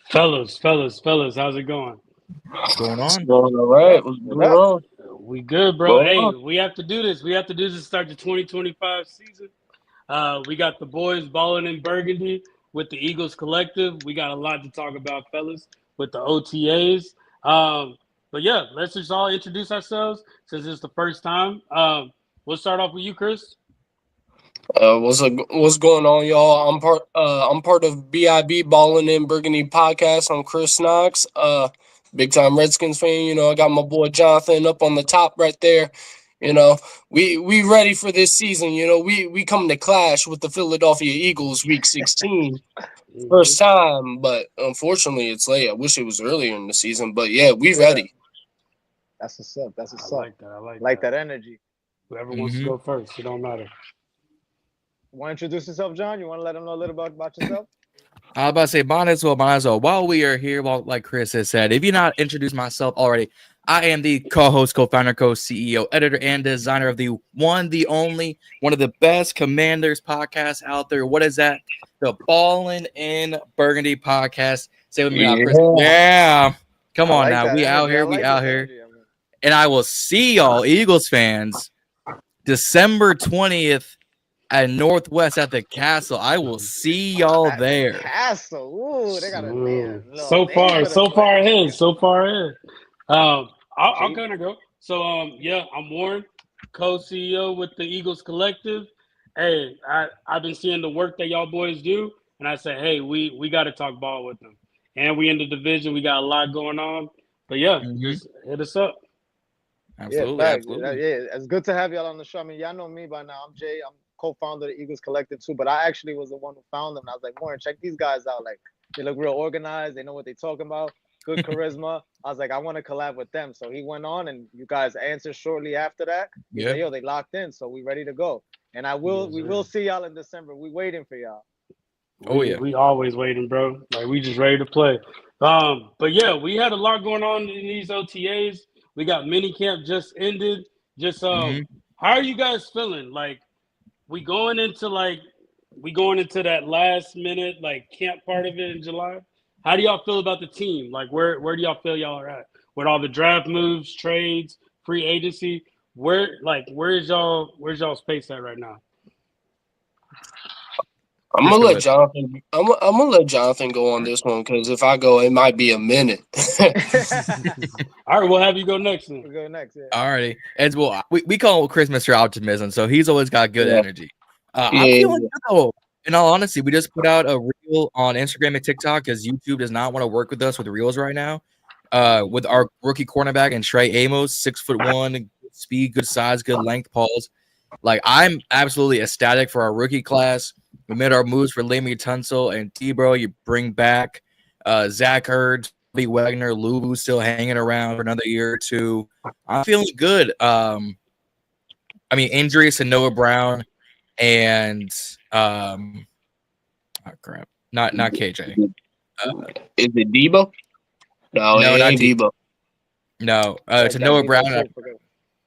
Fellas, how's it going? What's going What's on? going all right? What's What going up? on? We good, bro. Going Hey, on? we have to do this. We have to do this to start the 2025 season. We got the boys balling in Burgundy with the Eagles Collective. We got a lot to talk about, fellas, with the OTAs. But yeah, let's just all introduce ourselves since it's the first time. We'll start off with you, Chris. What's going on, y'all? I'm part of BIB Ballin In Burgundy Podcast. I'm Chris Knox. Big time Redskins fan. I got my boy Jonathan up on the top right there. You know, we ready for this season. We come to clash with the Philadelphia Eagles Week 16. First time, but unfortunately it's late. I wish it was earlier in the season, but yeah, we ready. That's what's up. That's I what's up. like that. I like Like that. that energy. Whoever wants to go first, it don't matter. Want to introduce yourself, John? You want to let them know a little bit about yourself? I was about to say, might as well. While we are here, like Chris has said, if you're not introduced myself already, I am the co-host, co-founder, co-CEO, editor, and designer of the one, the only, one of the best Commanders podcasts out there. What is that? The Ballin In Burgundy Podcast. Say with me now, Chris. Yeah. Come on now. We out here. We out here. And I will see y'all, Eagles fans, December 20th. At Northwest at the Castle. I will see y'all there. Castle. Ooh, they got a name. So far ahead. I'll kind of go. So, I'm Warren, co-CEO with the Eagles Collective. Hey, I've been seeing the work that y'all boys do, and I say, hey, we got to talk ball with them. And we in the division. We got a lot going on. But, just hit us up. Absolutely. Yeah, it's good to have y'all on the show. I mean, y'all know me by now. I'm Jay. I'm co-founder of the Eagles Collective too, but I actually was the one who found them. And I was like, Warren, check these guys out. Like, they look real organized. They know what they're talking about. Good charisma. I was like, I want to collab with them. So he went on, and you guys answered shortly after that. Yeah. Yo, they locked in, so we ready to go. And we will see y'all in December. We waiting for y'all. We always waiting, bro. Like, we just ready to play. But yeah, we had a lot going on in these OTAs. We got minicamp just ended. How are you guys feeling? Like, we going into that last minute camp part of it in July. How do y'all feel about the team? Like, where do y'all feel y'all are at with all the draft moves, trades, free agency? Where's y'all's pace at right now? I'm gonna let Jonathan. I'm gonna let Jonathan go on this one because if I go, it might be a minute. All right, we'll have you go next. We'll go next. Yeah. Alrighty. As well, we call Chris Mr. Optimism, so he's always got good energy. I'm feeling good though. In all honesty, we just put out a reel on Instagram and TikTok because YouTube does not want to work with us with reels right now. With our rookie cornerback and Trey Amos, 6'1", good speed, good size, good length, Pauls. Like, I'm absolutely ecstatic for our rookie class. We made our moves for Lamey Tunsil and Tebow. You bring back Zach Ertz, B. Wagner, Lubu still hanging around for another year or two. I'm feeling good. Injuries to Noah Brown and crap, not KJ. Is it Debo? No, it ain't Debo. No, to Noah Brown.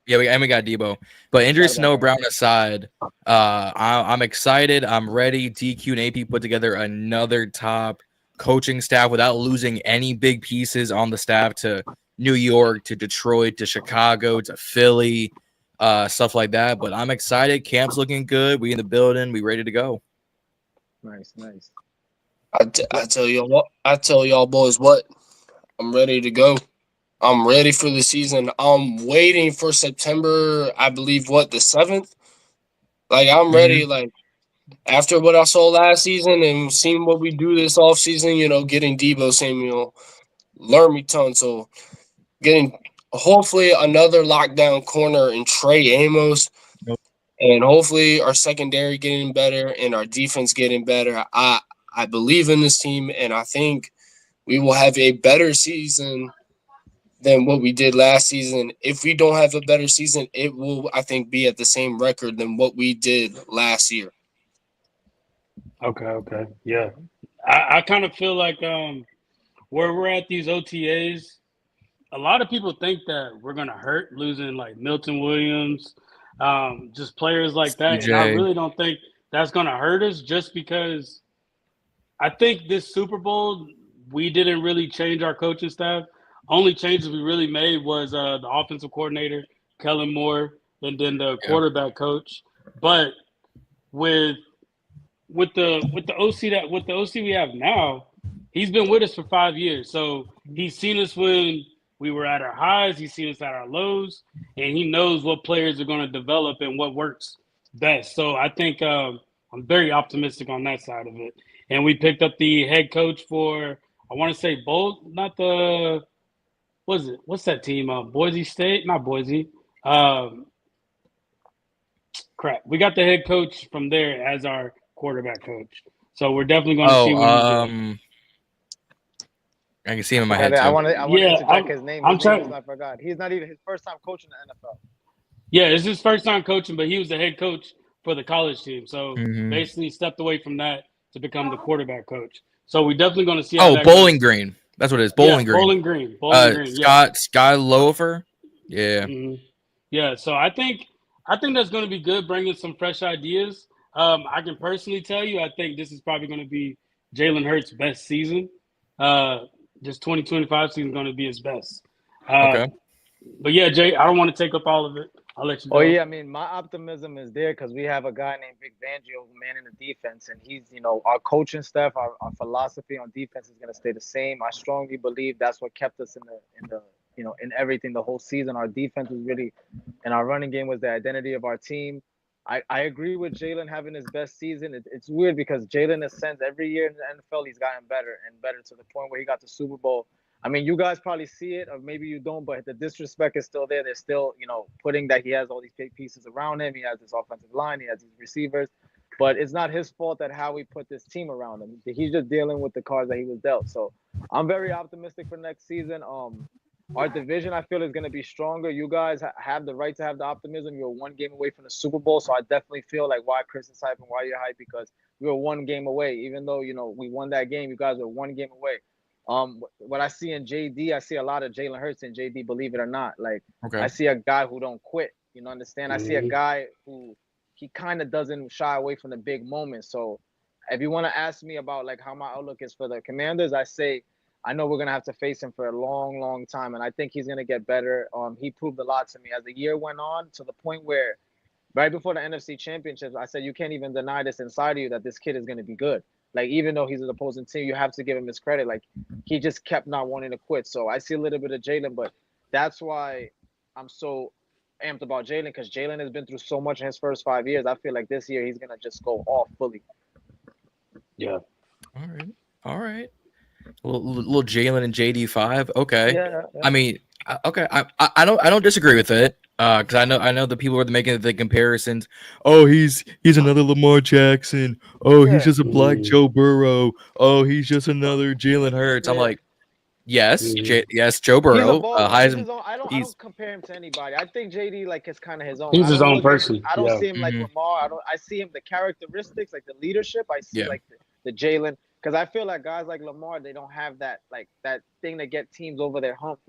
Yeah, we got Debo. But injuries to Noah Brown aside, I'm excited. I'm ready. DQ and AP put together another top coaching staff without losing any big pieces on the staff to New York, to Detroit, to Chicago, to Philly, stuff like that. But I'm excited. Camp's looking good. We in the building. We ready to go. Nice. I tell y'all boys what. I'm ready to go. I'm ready for the season. I'm waiting for September, I believe, the 7th? Like, I'm ready, like, after what I saw last season and seeing what we do this offseason, getting Debo Samuel, Lermy Tunsil, getting hopefully another lockdown corner in Trey Amos, and hopefully our secondary getting better and our defense getting better. I believe in this team, and I think we will have a better season than what we did last season. If we don't have a better season, it will, I think, be at the same record than what we did last year. Okay. Yeah. I kind of feel like where we're at these OTAs, a lot of people think that we're going to hurt losing like Milton Williams, just players like that. And I really don't think that's going to hurt us just because I think this Super Bowl, we didn't really change our coaching staff. Only changes we really made was the offensive coordinator, Kellen Moore, and then the quarterback coach. But with the OC we have now, he's been with us for 5 years. So he's seen us when we were at our highs, he's seen us at our lows, and he knows what players are going to develop and what works best. So I think I'm very optimistic on that side of it. And we picked up the head coach for, I want to say Bold, not the, what's that team? Boise State? Not Boise. Crap. We got the head coach from there as our quarterback coach. So we're definitely going to see what he's doing. I can see him in my head. I want to interject his name. I forgot. He's not even his first time coaching the NFL. Yeah, it's his first time coaching, but he was the head coach for the college team. So basically stepped away from that to become the quarterback coach. So we're definitely going to see. Bowling Green. That's what it is. Bowling Green. Bowling Green. Scott Loafer. Yeah. Yeah. So I think that's going to be good, bringing some fresh ideas. I can personally tell you, I think this is probably going to be Jalen Hurts' best season. This 2025 season is going to be his best. Okay. But yeah, Jay, I don't want to take up all of it. I'll let you go. Oh, yeah. I mean, my optimism is there because we have a guy named Vic Fangio, manning the defense, and he's, our coaching staff, our philosophy on defense is going to stay the same. I strongly believe that's what kept us in everything the whole season. Our defense was really, and our running game was the identity of our team. I agree with Jalen having his best season. It's weird because Jalen has sense every year in the NFL, he's gotten better and better to the point where he got the Super Bowl. I mean, you guys probably see it, or maybe you don't, but the disrespect is still there. They're still, putting that he has all these big pieces around him. He has this offensive line. He has these receivers. But it's not his fault that how we put this team around him. He's just dealing with the cards that he was dealt. So I'm very optimistic for next season. Our division, I feel, is going to be stronger. You guys have the right to have the optimism. You're one game away from the Super Bowl. So I definitely feel like why Chris is hype and why you're hype, because we were one game away. Even though, we won that game, you guys were one game away. What I see in JD, I see a lot of Jalen Hurts in JD, believe it or not. I see a guy who don't quit. Understand? I see a guy who he kind of doesn't shy away from the big moments. So if you want to ask me about how my outlook is for the Commanders, I say I know we're going to have to face him for a long, long time, and I think he's going to get better. He proved a lot to me as the year went on, to the point where right before the NFC Championships, I said you can't even deny this inside of you that this kid is going to be good. Even though he's an opposing team, you have to give him his credit. He just kept not wanting to quit. So I see a little bit of Jalen, but that's why I'm so amped about Jalen, because Jalen has been through so much in his first 5 years. I feel like this year he's going to just go off fully. Yeah. All right. A little Jalen and JD5. Okay. Yeah. I mean, okay. I don't disagree with it. Because I know the people are making the comparisons. Oh, he's another Lamar Jackson. Oh, he's just a black Joe Burrow. Oh, he's just another Jalen Hurts. I'm like, yes, yes, Joe Burrow. I don't compare him to anybody. I think JD is kind of his own. He's his own person. I don't see him like Lamar. I see him the characteristics, the leadership. I see the Jalen. Because I feel like guys like Lamar, they don't have that that thing to get teams over their hump.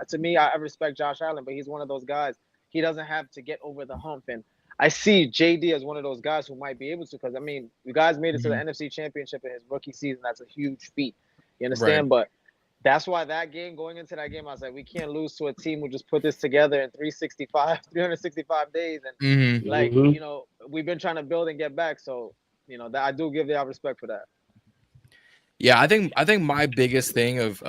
To me, I respect Josh Allen, but he's one of those guys. He doesn't have to get over the hump. And I see JD as one of those guys who might be able to, because, I mean, you guys made it to the NFC Championship in his rookie season. That's a huge feat. You understand? Right. But that's why going into that game, I was like, we can't lose to a team who just put this together in 365 days. And, we've been trying to build and get back. So, that I do give y'all respect for that. Yeah, I think my biggest thing of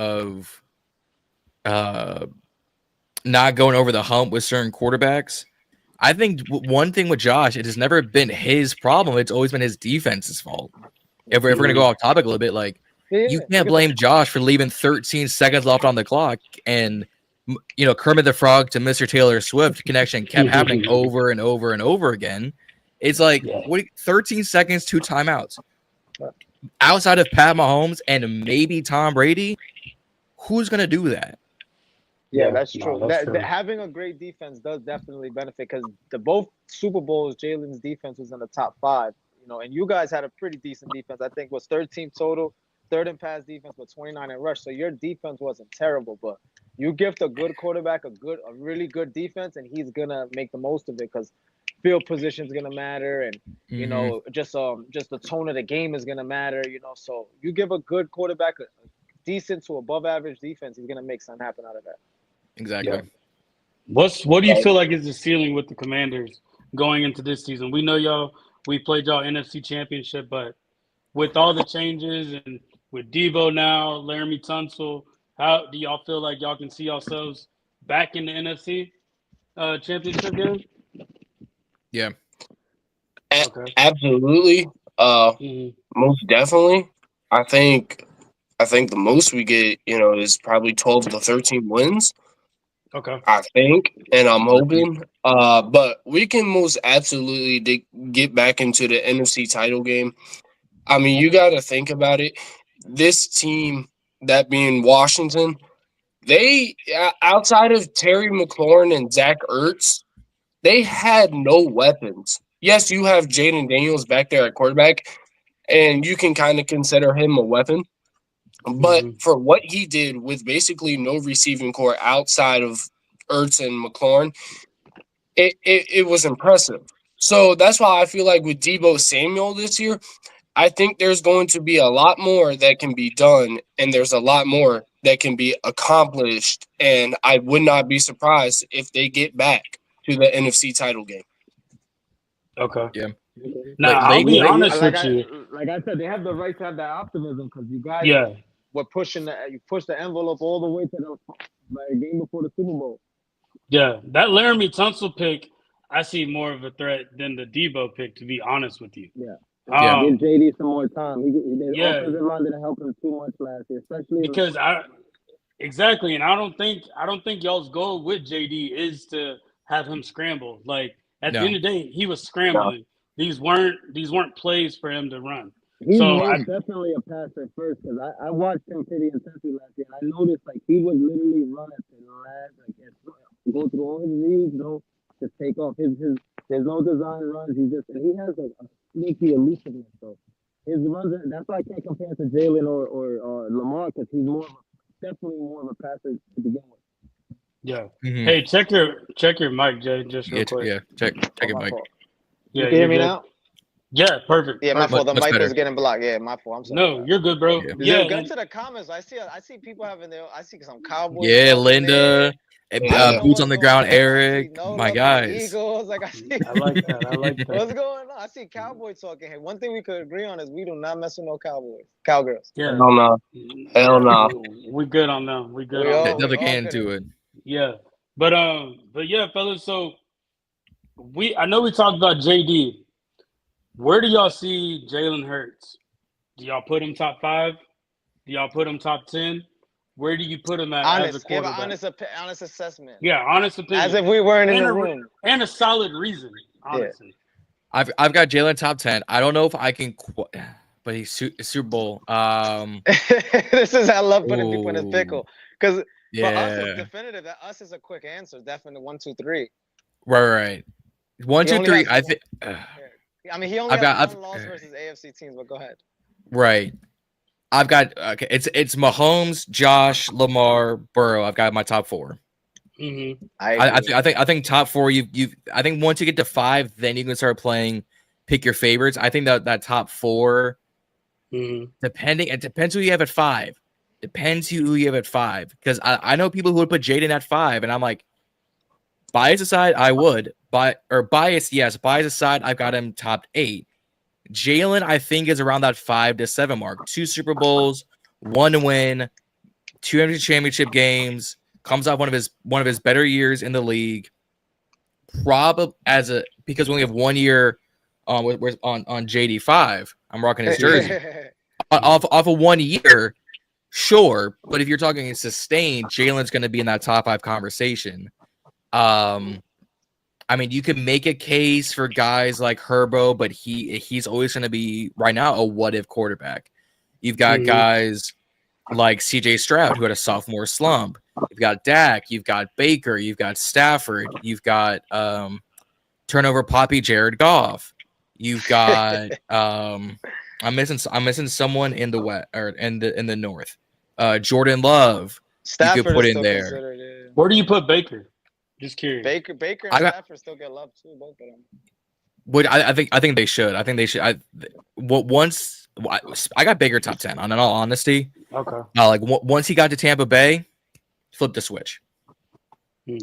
not going over the hump with certain quarterbacks, I think one thing with Josh, it has never been his problem. It's always been his defense's fault. If we're going to go off topic a little bit, you can't blame Josh for leaving 13 seconds left on the clock. And, Kermit the Frog to Mr. Taylor Swift connection kept happening over and over and over again. It's 13 seconds, 2 timeouts. Outside of Pat Mahomes and maybe Tom Brady, who's going to do that? Yeah, that's true. Having a great defense does definitely benefit, because both Super Bowls, Jalen's defense was in the top 5, and you guys had a pretty decent defense. I think was 3rd team total, 3rd in pass defense, but 29 in rush. So your defense wasn't terrible, but you gift a good quarterback a really good defense, and he's gonna make the most of it, because field position is gonna matter, and just the tone of the game is gonna matter. So you give a good quarterback decent to above average defense, he's gonna make something happen out of that. Exactly. Yeah. What do you feel like is the ceiling with the Commanders going into this season? We know we played y'all NFC Championship, but with all the changes and with Devo now, Laramie Tunsil, how do y'all feel like y'all can see yourselves back in the NFC Championship game? Yeah. Okay. Absolutely. Most definitely. I think the most we get, is probably 12 to 13 wins. Okay. I think, and I'm hoping. But we can most absolutely get back into the NFC title game. I mean, you got to think about it. This team, that being Washington, they, outside of Terry McLaurin and Zach Ertz, they had no weapons. Yes, you have Jaden Daniels back there at quarterback, and you can kind of consider him a weapon. But for what he did with basically no receiving core outside of Ertz and McLaurin, it was impressive. So that's why I feel like with Deebo Samuel this year, I think there's going to be a lot more that can be done, and there's a lot more that can be accomplished. And I would not be surprised if they get back to the NFC title game. Okay. Yeah. Now, I'll be honest with you. Like I said, they have the right to have that optimism because you guys were you pushed the envelope all the way to the game before the Super Bowl. Yeah, that Laramie Tunsil pick, I see more of a threat than the Deebo pick, to be honest with you. Yeah. Give JD some more time. The offensive line didn't help him too much last year, especially because exactly, and I don't think y'all's goal with JD is to have him scramble. Like at the end of the day, he was scrambling. No. These weren't plays for him to run. He's definitely a passer first because I watched him pretty intensely last year. I noticed like he would literally run at the last, go through all his reads, just take off. There's no design runs. He has a sneaky elusiveness. So his runs. That's why I can't compare to Jalen or Lamar because he's definitely more of a passer to begin with. Yeah. Mm-hmm. Hey, check your mic, Jay, just real quick. Yeah, check your mic. Yeah, you can hear me now? Yeah, perfect. Yeah, my fault. The mic was getting blocked. Yeah, my fault. I'm sorry. No, you're good, bro. Yeah. Go to the comments. I see people having I see some Cowboys. Yeah, Linda. Boots on the ground, Eric. My guys. Eagles. I like that. What's going on? I see Cowboys talking here. One thing we could agree on is we do not mess with no Cowgirls. Yeah. Hell no. We good on them. We good. Never get into it. Yeah, but yeah, fellas. So I know we talked about JD. Where do y'all see Jalen Hurts? Do y'all put him top 5? Do y'all put him top 10? Where do you put him at as a quarterback? Give an honest assessment. Yeah, honest opinion. As if we weren't in the room. And a solid reason, honestly. Yeah. I've got Jalen top 10. I don't know if I can, but he's Super Bowl. This is I love putting people in a pickle because for us it's definitive. That us is a quick answer. Definitely 1, 2, 3. Right. 1, 2, 3. I think. I mean, he only has one loss versus AFC teams, but go ahead. Right. I've got it's Mahomes, Josh, Lamar, Burrow. I've got my top 4. Mm-hmm. I think top 4. I think once you get to 5, then you can start playing. Pick your favorites. I think that top 4. Mm-hmm. It depends who you have at 5. Depends who you have at 5. Because I know people who would put Jaden at 5, and I'm like, bias aside, I would. Bias aside, I've got him top 8. Jalen, I think, is around that 5 to 7 mark. 2 Super Bowls, 1 win, 200 championship games. Comes off one of his better years in the league. Probably because we only have 1 year on JD5. I'm rocking his jersey. off of 1 year, sure. But if you're talking sustained, Jalen's going to be in that top 5 conversation. I mean, you can make a case for guys like Herbo, but he's always going to be right now a what-if quarterback. You've got guys like CJ Stroud who had a sophomore slump. You've got Dak. You've got Baker. You've got Stafford. You've got turnover poppy Jared Goff. You've got I'm missing someone in the west or in the north. Jordan Love. Stafford you could put in there. Where do you put Baker? Just curious. Baker and Stafford still get love too, both of them. I think they should. I think they should. Once I got bigger top 10. On all honesty, Okay. like once he got to Tampa Bay, flipped the switch.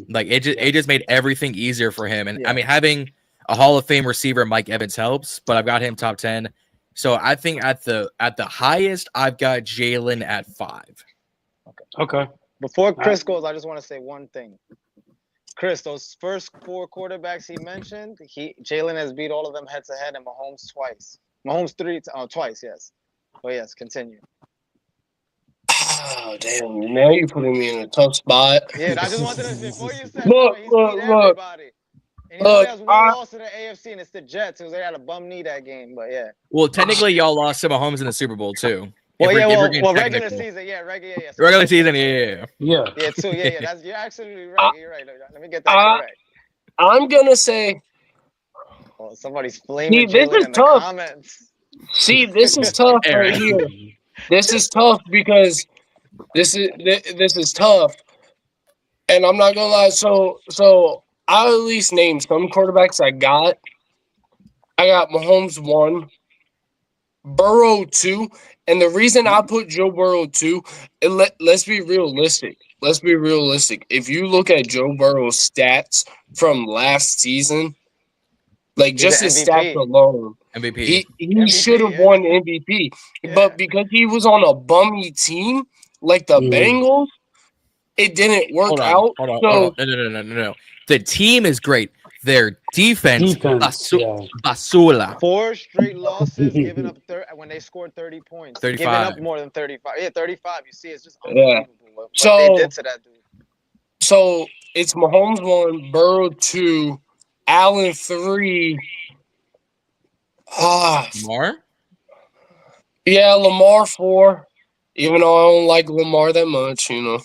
Like it just made everything easier for him. And I mean, having a Hall of Fame receiver, Mike Evans, helps. But I've got him top 10. So I think at the highest, I've got Jalen at 5. Okay. Before Chris goes, I just want to say one thing. Chris, those first 4 quarterbacks he mentioned, Jalen has beat all of them head to head, and Mahomes twice. Mahomes twice, yes. But yes, continue. Oh, damn. Now you're putting me in a tough spot. Yeah, I just wanted to, before you said, look. everybody. And he only has one loss to the AFC, and it's the Jets, because they had a bum knee that game, but yeah. Well, technically, y'all lost to Mahomes in the Super Bowl, too. Regular season, regular season, yeah. Yeah, too, yeah. You're absolutely right. You're right. Let me get that correct. I'm going to say... Oh, somebody's flaming this is in tough. The comments. See, this is tough right here. This is tough because this is tough, and I'm not gonna lie. So I'll at least name some quarterbacks I got. I got Mahomes 1, Burrow 2, and the reason I put Joe Burrow 2, let's be realistic. Let's be realistic. If you look at Joe Burrow's stats from last season, like just his stats alone, MVP. He should have won MVP, but because he was on a bummy team like the Bengals, it didn't work out. Hold on. No. The team is great. Their defense basura. 4 straight losses, giving up when they scored 30 points. 35. Giving up more than 35. Yeah, 35. You see, it's just unbelievable what they did to that dude. So it's Mahomes 1, Burrow 2, Allen 3. Lamar? Yeah, Lamar 4. Even though I don't like Lamar that much, you know.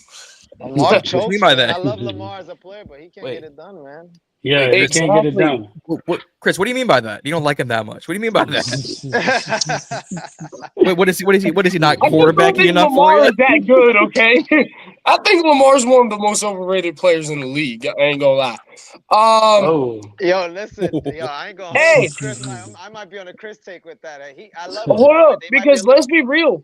Lamar chokes. What do you mean by that? I love Lamar as a player, but he can't get it done, man. Yeah, he can't get it done. Chris, what do you mean by that? You don't like him that much. What do you mean by that? Wait, what is he not quarterbacking enough Lamar for you? Is that good, okay? I think Lamar's one of the most overrated players in the league. I ain't gonna lie. Yo, listen. Yo, I ain't gonna hold you, Chris. I might be on a Chris take with that. I love him. Hold up, because let's be real.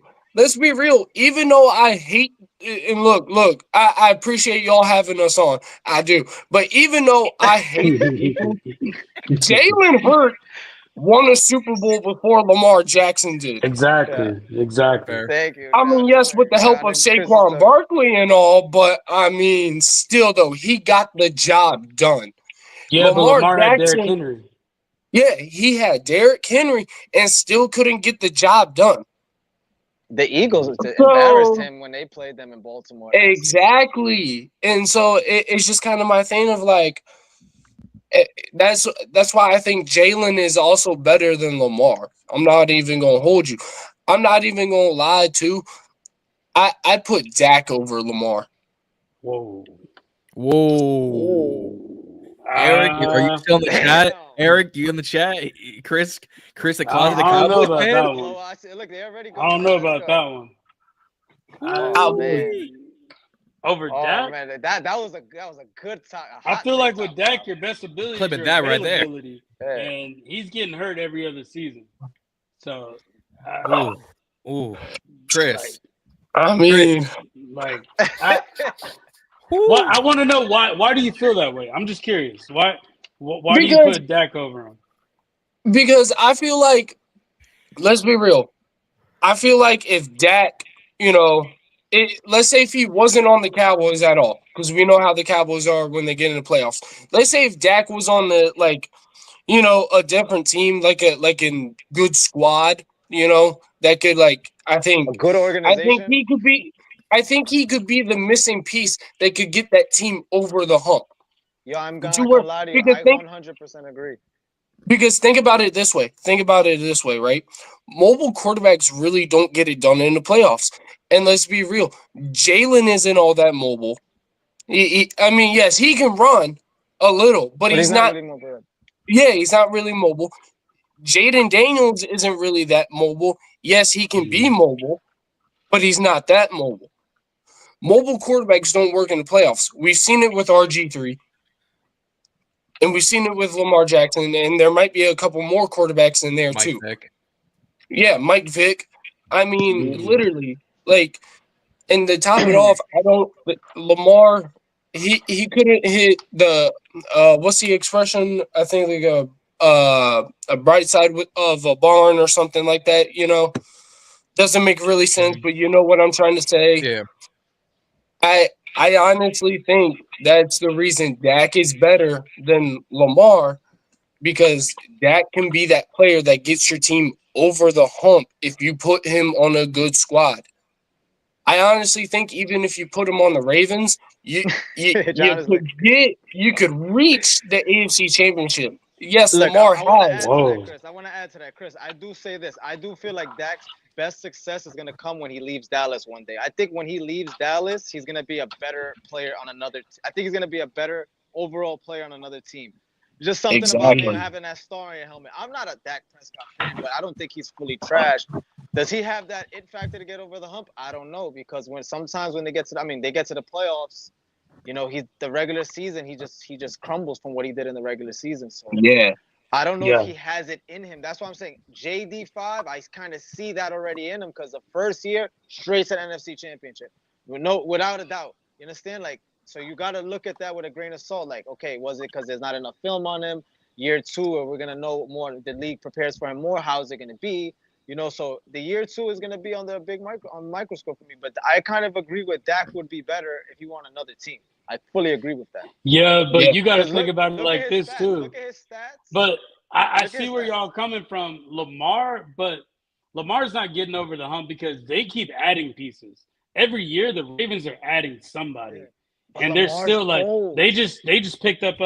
Even though I hate and look, I appreciate y'all having us on. I do. But even though I hate Jalen Hurts won a Super Bowl before Lamar Jackson did. Exactly. Thank you. I mean, yes, with the help of Saquon Barkley and all, but I mean, still though, he got the job done. Yeah, Lamar had Derrick Henry. Yeah, he had Derrick Henry and still couldn't get the job done. The Eagles embarrassed him when they played them in Baltimore. Exactly. And so it's just kind of my thing of like, that's why I think Jalen is also better than Lamar. I'm not even going to hold you. I'm not even going to lie to. I put Dak over Lamar. Whoa. Eric, are you still in the chat? Eric, you in the chat? Chris, the closet Cowboy fan? I don't know about that one. Man. Over Dak? Man, that was a good time. I feel like with Dak, your best ability Clip is it your that right there. availability. And he's getting hurt every other season. So, Chris. I mean, I want to know why. Why do you feel that way? I'm just curious. Why do you put Dak over him? Because I feel like, let's be real. I feel like if Dak, let's say if he wasn't on the Cowboys at all, because we know how the Cowboys are when they get in the playoffs. Let's say if Dak was on the a different team, like a good squad, that could I think a good organization. I think he could be the missing piece that could get that team over the hump. Yo, I'm gonna lie to you. I 100% agree. Because think about it this way, right? Mobile quarterbacks really don't get it done in the playoffs. And let's be real, Jalen isn't all that mobile. Yes, he can run a little, but he's not really mobile. Yeah, he's not really mobile. Jaden Daniels isn't really that mobile. Yes, he can be mobile, but he's not that mobile. Mobile quarterbacks don't work in the playoffs. We've seen it with RG3. And we've seen it with Lamar Jackson, and there might be a couple more quarterbacks in there too. Yeah, Mike Vick. I mean, literally, like, and to top it off, Lamar. He couldn't hit the what's the expression? I think like a bright side of a barn or something like that. Doesn't make really sense, but you know what I'm trying to say. Yeah. I honestly think that's the reason Dak is better than Lamar, because Dak can be that player that gets your team over the hump if you put him on a good squad. I honestly think even if you put him on the Ravens, you could reach the AFC Championship. Yes, Look, Lamar I has. want to add to that, Chris. I do say this. I do feel like Dak's best success is going to come when he leaves Dallas one day. I think when he leaves Dallas, he's going to be a better player on another. I think he's going to be a better overall player on another team. Just something about him having that star in your helmet. I'm not a Dak Prescott fan, but I don't think he's fully trash. Does he have that it factor to get over the hump? I don't know, because sometimes when they get to the playoffs, the regular season he just crumbles from what he did in the regular season. So yeah, I don't know if he has it in him. That's why I'm saying JD5. I kind of see that already in him, because the first year straight to the NFC Championship, without a doubt. You understand? Like, so you got to look at that with a grain of salt. Like, okay, was it because there's not enough film on him? Year 2, or we're gonna know more. The league prepares for him more. How's it gonna be? So the year 2 is gonna be on the big microscope for me. But I kind of agree with Dak would be better if he won another team. I fully agree with that. Yeah, but you got to think about it like this too. Look at his stats. But I see where y'all coming from, Lamar. But Lamar's not getting over the hump because they keep adding pieces every year. The Ravens are adding somebody, and they're still like they just picked up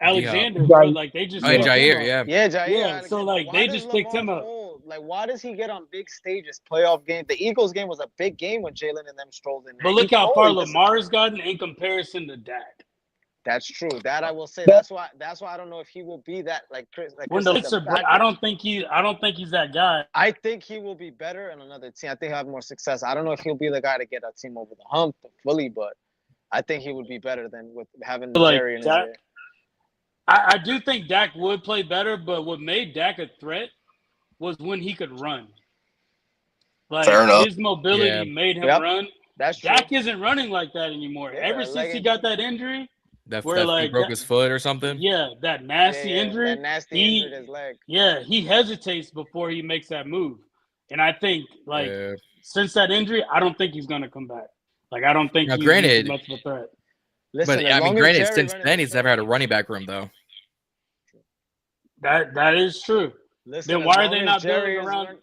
Alexander. But like they just Jair, Jair. So like they just picked him up. Like, why does he get on big stages, playoff game? The Eagles game was a big game when Jalen and them strolled in there. But look how far Lamar's gotten in comparison to Dak. That's true. That I will say. That's why I don't know if he will be that like Chris. When the Knicks are, I don't think he's that guy. I think he will be better in another team. I think he'll have more success. I don't know if he'll be the guy to get a team over the hump fully, but I think he would be better than with having Jerry in his ear. I do think Dak would play better, but what made Dak a threat was when he could run. Like, his mobility made him run. That's true. Dak isn't running like that anymore. Ever since he got that injury, he broke his foot or something. Yeah, that nasty injury. That nasty injury to his leg. Yeah, he hesitates before he makes that move. And I think, since that injury, I don't think he's going to come back. Like, I don't think he's much of a threat. Listen, but granted, since then he's never had a running back room though. That is true. Listen, then why are they not building around?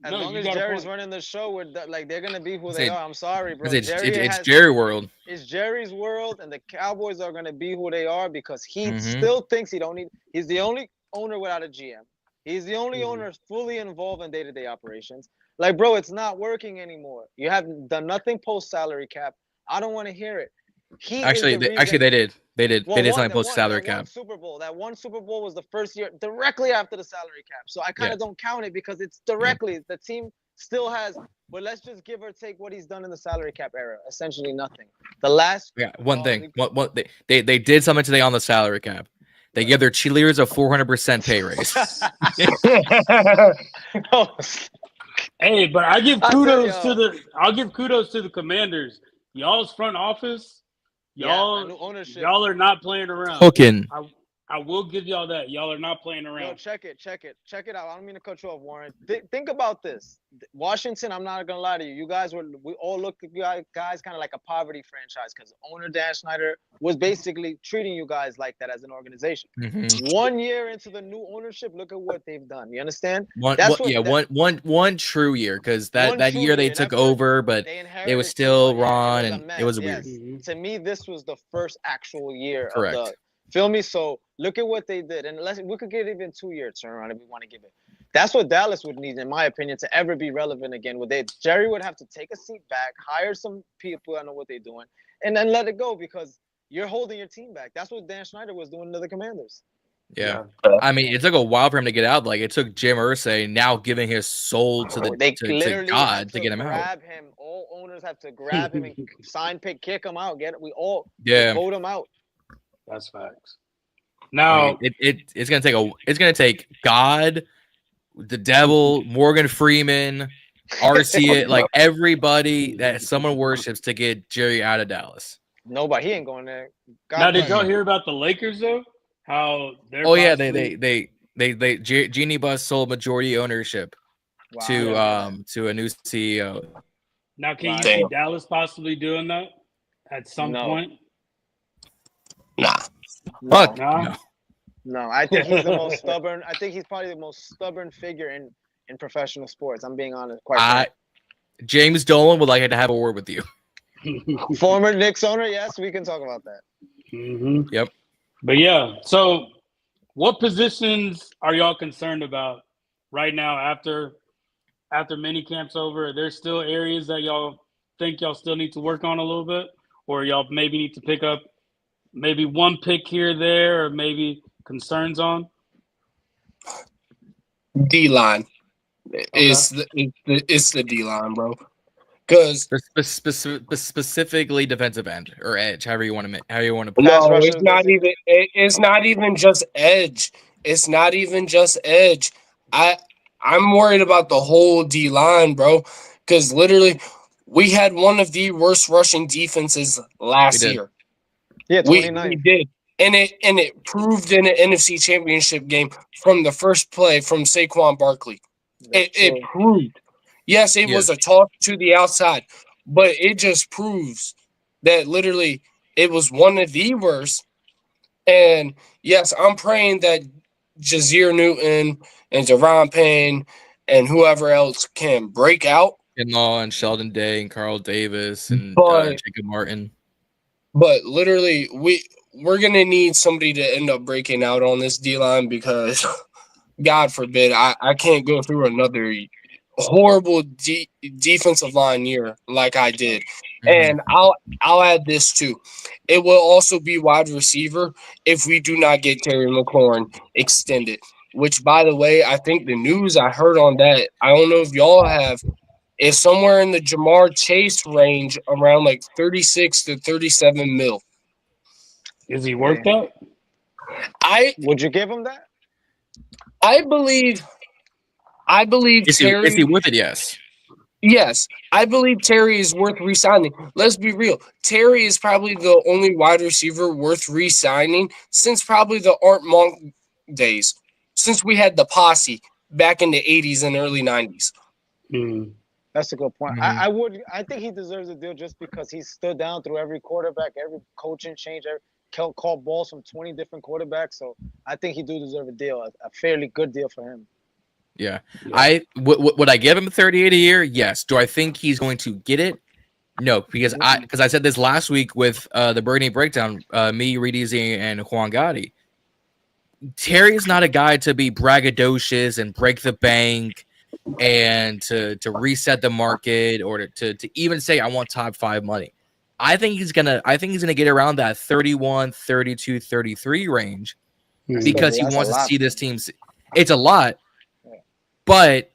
As long as Jerry's running the show, they're gonna be who they are. I'm sorry, bro. It's Jerry world. It's Jerry's world, and the Cowboys are gonna be who they are because he still thinks he don't need. He's the only owner without a GM. He's the only owner fully involved in day-to-day operations. Like, bro, it's not working anymore. You have done nothing post salary cap. I don't want to hear it. They did. They did something post salary cap. That one Super Bowl was the first year directly after the salary cap. So I kind of don't count it because it's directly the team still has. But let's just give or take what he's done in the salary cap era. Essentially nothing. The last one thing. What they did something today on the salary cap. They give their cheerleaders a 400% pay raise. Hey, but I give kudos to the Commanders. Y'all's front office. Y'all are not playing around. Cooking. I will give y'all that. Y'all are not playing around. Yo, check it out. I don't mean to cut you off, Warren. Think about this. Washington, I'm not gonna lie to you. We all looked at you guys kind of like a poverty franchise because owner Dan Snyder was basically treating you guys like that as an organization. 1 year into the new ownership, look at what they've done. You understand? One true year because that year they took over, but it was still Ron and it was weird. To me, this was the first actual year. Correct. Of the feel me? So look at what they did. And we could get even 2 year turnaround if we want to give it. That's what Dallas would need, in my opinion, to ever be relevant again. Jerry would have to take a seat back, hire some people that know what they're doing, and then let it go because you're holding your team back. That's what Dan Snyder was doing to the Commanders. Yeah. I mean, it took a while for him to get out. Like, it took Jim Irsay now giving his soul to God to get him out. Grab him. All owners have to grab him and sign, pick, kick him out. Vote him out. That's facts. Now it's gonna take God, the Devil, Morgan Freeman, RC, like everybody that someone worships to get Jerry out of Dallas. Nobody, he ain't going there. Now, did y'all hear about the Lakers though? How they're Genie Bus sold majority ownership to a new CEO. Now, can you see Dallas possibly doing that at some point? Nah. No, I think he's the most stubborn. I think he's probably the most stubborn figure in professional sports. I'm being honest. James Dolan would like to have a word with you. Former Knicks owner, yes, we can talk about that. Mm-hmm. Yep. But yeah, so what positions are y'all concerned about right now after minicamp's over? Are there still areas that y'all think y'all still need to work on a little bit, or y'all maybe need to pick up maybe one pick here, there, or maybe concerns on? D-line. It's the D-line, bro. Because specifically defensive end or edge, however you want to put it. No, it's not even just edge. It's not even just edge. I'm worried about the whole D-line, bro. Because literally, we had one of the worst rushing defenses last year. Yeah, 29. We did. And it proved in an NFC Championship game from the first play from Saquon Barkley. It proved. Yes, it was a toss to the outside, but it just proves that literally it was one of the worst. And yes, I'm praying that Jazeer Newton and Deron Payne and whoever else can break out. And Sheldon Day and Carl Davis and Jacob Martin. But literally, we're going to need somebody to end up breaking out on this D-line because, God forbid, I can't go through another horrible defensive line year like I did. And I'll add this too. It will also be wide receiver if we do not get Terry McLaurin extended, which, by the way, I think the news I heard on that, I don't know if y'all have, is somewhere in the Jamar Chase range around like 36 to 37 mil. Is he worth that? Would you give him that? I believe Terry. Is he worth it? Yes. Yes, I believe Terry is worth re-signing. Let's be real. Terry is probably the only wide receiver worth re-signing since probably the Art Monk days, since we had the posse back in the 80s and early 90s. That's a good point. I think he deserves a deal just because he stood down through every quarterback, every coaching change, called balls from 20 different quarterbacks. So I think he do deserve a deal, a fairly good deal for him. Yeah. Would I give him 38 a year? Yes. Do I think he's going to get it? No, because I said this last week with the Burgundy Breakdown, me, Reedsy, and Juan Gotti. Terry is not a guy to be braggadocious and break the bank and to reset the market or to even say I want top 5 money. I think he's gonna get around that 31, 32, 33 range because he wants to see this team's. It's a lot. But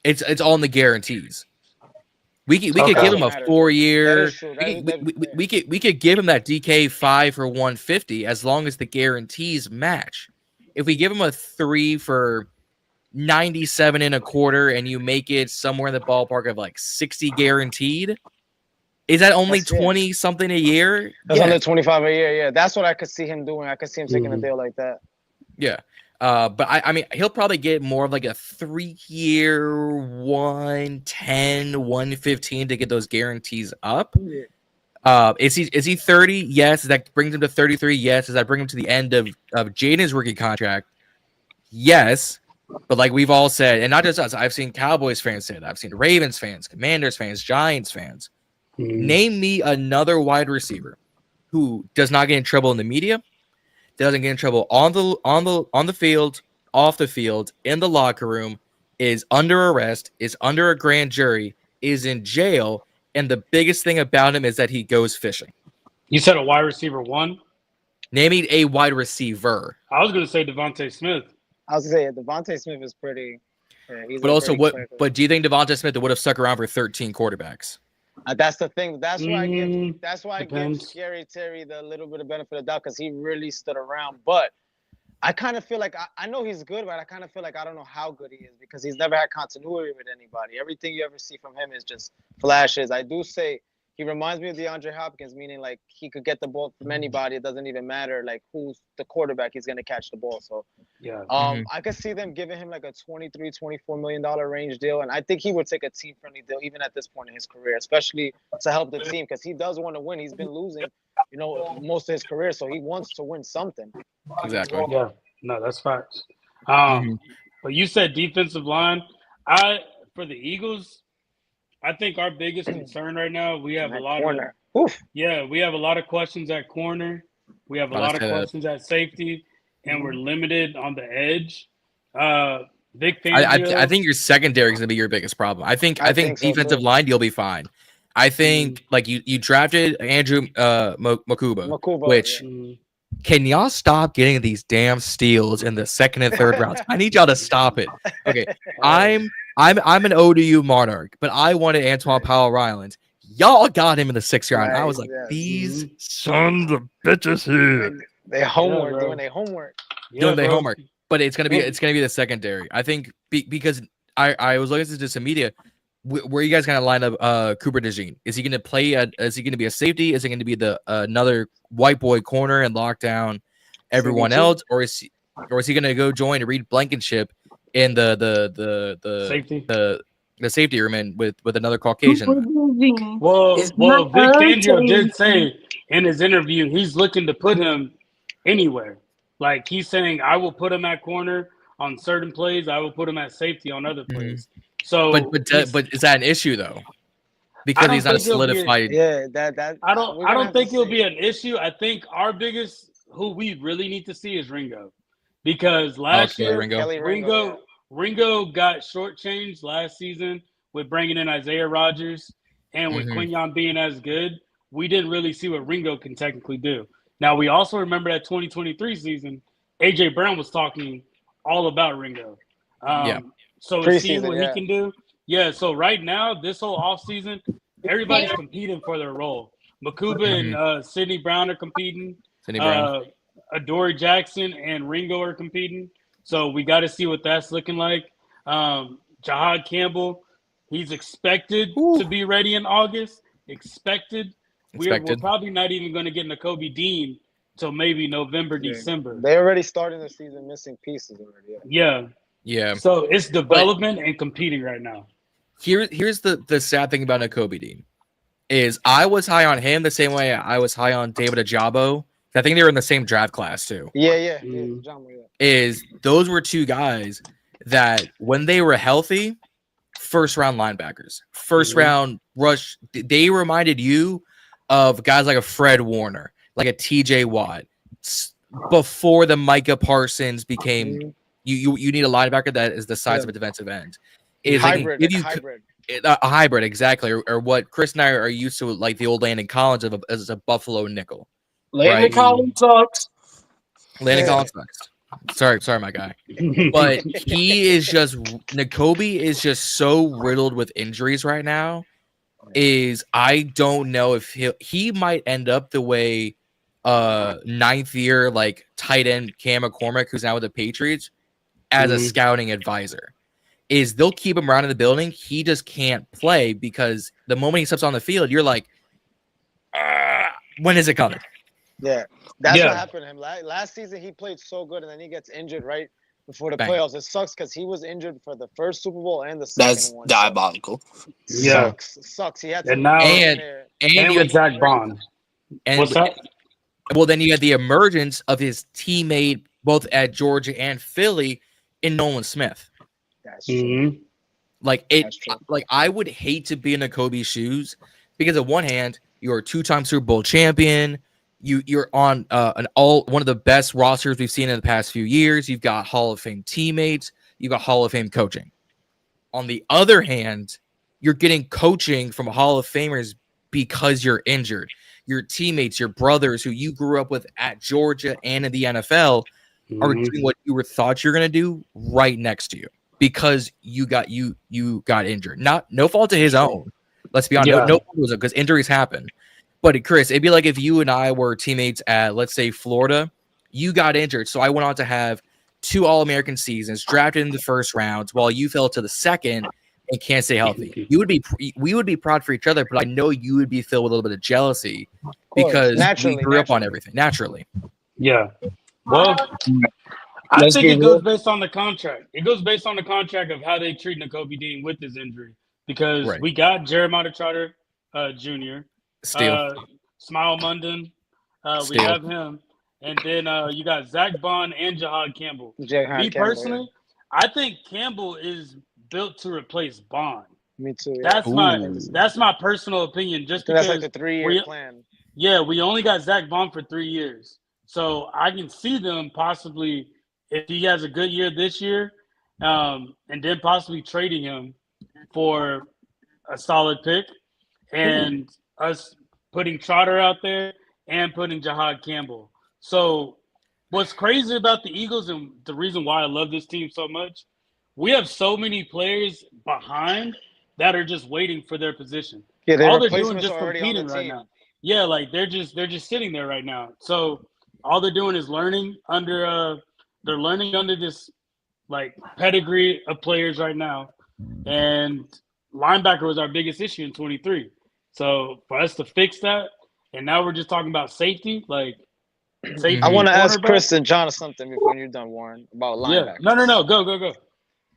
it's all in the guarantees. We could give him a 4-year. We could give him that DK 5 for 150 as long as the guarantees match. If we give him a 3 for 97 and a quarter and you make it somewhere in the ballpark of like 60 guaranteed, is that only 20 something a year? That's only 25 a year. Yeah, that's what I could see him doing. I could see him taking a deal like that. Yeah. But I mean, he'll probably get more of like a 3-year 110, 115 to get those guarantees up. Is he 30? Yes. Does that brings him to 33? Yes. Does that bring him to the end of Jaden's rookie contract? Yes. But like we've all said, and not just us, I've seen Cowboys fans say that. I've seen Ravens fans, Commanders fans, Giants fans. Name me another wide receiver who does not get in trouble in the media, doesn't get in trouble on the field, off the field, in the locker room, is under arrest, is under a grand jury, is in jail, and the biggest thing about him is that he goes fishing. You said a wide receiver 1? Name me a wide receiver. I was going to say Devontae Smith. I was going to say Devontae Smith is pretty. But also, But do you think Devontae Smith would have stuck around for 13 quarterbacks? That's the thing. That's why I give Scary Terry the little bit of benefit of doubt because he really stood around. But I kind of feel like I know he's good, but I kind of feel like I don't know how good he is because he's never had continuity with anybody. Everything you ever see from him is just flashes. I do say he reminds me of DeAndre Hopkins, meaning like he could get the ball from anybody. It doesn't even matter like who's the quarterback. He's going to catch the ball. So yeah, I could see them giving him like a $23-24 million range deal. And I think he would take a team-friendly deal even at this point in his career, especially to help the team because he does want to win. He's been losing, most of his career. So he wants to win something. Exactly. Yeah, no, that's facts. But you said defensive line. For the Eagles, I think our biggest concern right now, we have a lot of questions at corner. We have a lot of questions at safety, and we're limited on the edge. Vic Fangio, I think your secondary is going to be your biggest problem. I think defensive line, you'll be fine. I think like you drafted Andrew Makuba, which can y'all stop getting these damn steals in the second and third rounds? I need y'all to stop it. Okay, I'm an ODU Monarch, but I wanted Antoine Powell-Ryland. Y'all got him in the 6th round. I was like, these sons of bitches here. They homework, doing their homework. Doing their homework. But it's gonna be the secondary. I think because I was looking at some media. Where you guys gonna line up Cooper DeJean? Is he gonna play? Is he gonna be a safety? Is he gonna be the another white boy corner and lock down everyone else, or is he gonna go join Reed Blankenship in the safety the safety room and with another Caucasian? Well, Vic Fangio did say in his interview he's looking to put him anywhere. Like he's saying, I will put him at corner on certain plays. I will put him at safety on other plays. So, but is that an issue though? Because he's not solidified. I don't think it'll be an issue. I think our biggest who we really need to see is Ringo, because last year Ringo got shortchanged last season with bringing in Isaiah Rodgers and with Quinyon being as good. We didn't really see what Ringo can technically do. Now we also remember that 2023 season, AJ Brown was talking all about Ringo. So seeing what he can do. Yeah, so right now, this whole offseason, everybody's competing for their role. Makuba and Sidney Brown are competing. Adoree Jackson and Ringo are competing. So we got to see what that's looking like. Jahad Campbell, he's expected to be ready in August. Expected. We're probably not even going to get Nakobe Dean till maybe November, December. They already starting the season missing pieces already. Yeah. So it's development and competing right now. Here's the sad thing about Nakobe Dean is I was high on him the same way I was high on David Ajabo. I think they were in the same draft class too. Is those were two guys that when they were healthy, first round linebackers, first round rush. They reminded you of guys like a Fred Warner, like a TJ Watt, before the Micah Parsons became. You need a linebacker that is the size of a defensive end. Is hybrid, a hybrid, exactly, or what Chris and I are used to, like the old Landon Collins as a Buffalo nickel. Landon Collins sucks. Landon Collins sucks. Sorry, my guy. But Nakobe is just so riddled with injuries right now. I don't know if he might end up the way 9th year like tight end Cam McCormick, who's now with the Patriots, as a scouting advisor. They'll keep him around in the building. He just can't play because the moment he steps on the field, you're like, when is it coming? Yeah, that's what happened to him. Last season, he played so good, and then he gets injured right before the playoffs. It sucks because he was injured for the first Super Bowl and the second one. That's diabolical. Sucks. He had to and with Zach Bond. What's that? Well, then you had the emergence of his teammate both at Georgia and Philly in Nolan Smith. That's true. Like I would hate to be in Nakobe's shoes because on one hand, you're a 2-time Super Bowl champion. You're on one of the best rosters we've seen in the past few years. You've got Hall of Fame teammates. You've got Hall of Fame coaching. On the other hand, you're getting coaching from Hall of Famers because you're injured. Your teammates, your brothers who you grew up with at Georgia and in the NFL are doing what you thought you're going to do right next to you because you got injured. No fault of his own. Let's be honest. No fault because injuries happen. But Chris, it'd be like if you and I were teammates at, let's say, Florida, You got injured, so I went on to have 2 All-American seasons, drafted in the first round, while you fell to the second and can't stay healthy. We would be proud for each other, but I know you would be filled with a little bit of jealousy because we grew up on everything naturally. Yeah. Well, I think it goes based on the contract. It goes based on the contract of how they treat Nakobe Dean with his injury, because we got Jeremiah Trotter Jr., Smile Munden, we have him, and then you got Zach Bond and Jahad Campbell. Personally, I think Campbell is built to replace Bond. Me too. Yeah. That's my personal opinion. Just because that's like the 3-year plan. Yeah, we only got Zach Bond for 3 years, so I can see them possibly, if he has a good year this year, and then possibly trading him for a solid pick, and us putting Trotter out there and putting Jahad Campbell. So what's crazy about the Eagles, and the reason why I love this team so much, we have so many players behind that are just waiting for their position. Yeah, all they're doing is just competing right now. Yeah, like they're just sitting there right now. So all they're doing is learning under this like pedigree of players right now. And linebacker was our biggest issue in 23. So for us to fix that, and now we're just talking about safety, like safety. I want to ask Chris and John something before you're done, Warren, about linebackers. Yeah. No. Go.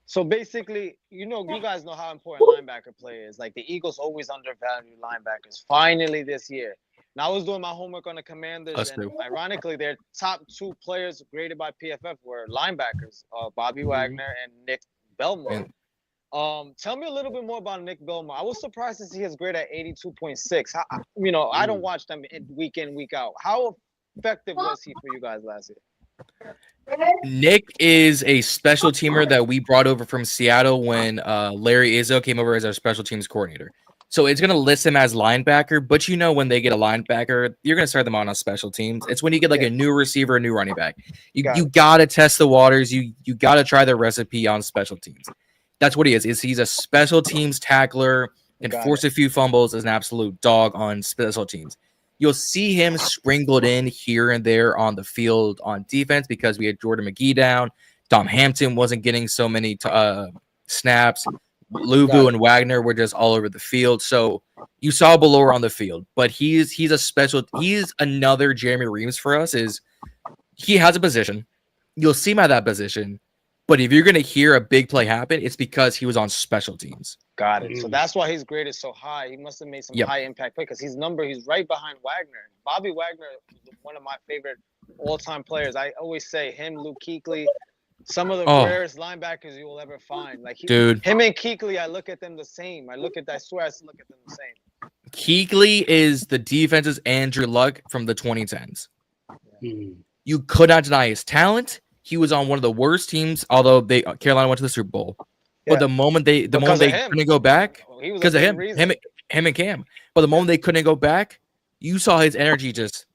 So basically, you guys know how important linebacker play is. Like the Eagles always undervalue linebackers. Finally this year. Now I was doing my homework on the Commanders, and ironically, their top 2 players graded by PFF were linebackers, Bobby Wagner and Nick Belmore. Tell me a little bit more about Nick Belmore. I was surprised to see his grade at 82.6. I don't watch them week in, week out. How effective was he for you guys last year? Nick is a special teamer that we brought over from Seattle when Larry Izzo came over as our special teams coordinator. So it's going to list him as linebacker, but when they get a linebacker, you're going to start them on special teams. It's when you get like a new receiver, a new running back. You got to test the waters. You got to try the recipe on special teams. That's what he is. He's a special teams tackler and force a few fumbles as an absolute dog on special teams. You'll see him sprinkled in here and there on the field on defense because we had Jordan McGee down. Dom Hampton wasn't getting so many snaps. Luvu and Wagner were just all over the field. So you saw Ballor on the field, but he's another Jeremy Reams for us. He has a position. You'll see him at that position. But if you're going to hear a big play happen, it's because he was on special teams. Got it. So that's why his grade is so high. He must have made some high impact play because he's right behind Wagner. Bobby Wagner is one of my favorite all-time players. I always say him, Luke Kuechly, some of the rarest linebackers you will ever find. Like him and Kuechly, I look at them the same. I swear I look at them the same. Kuechly is the defense's Andrew Luck from the 2010s. You could not deny his talent. He was on one of the worst teams, although Carolina went to the Super Bowl. But the moment they couldn't go back, because of him and Cam. But the moment they couldn't go back, you saw his energy just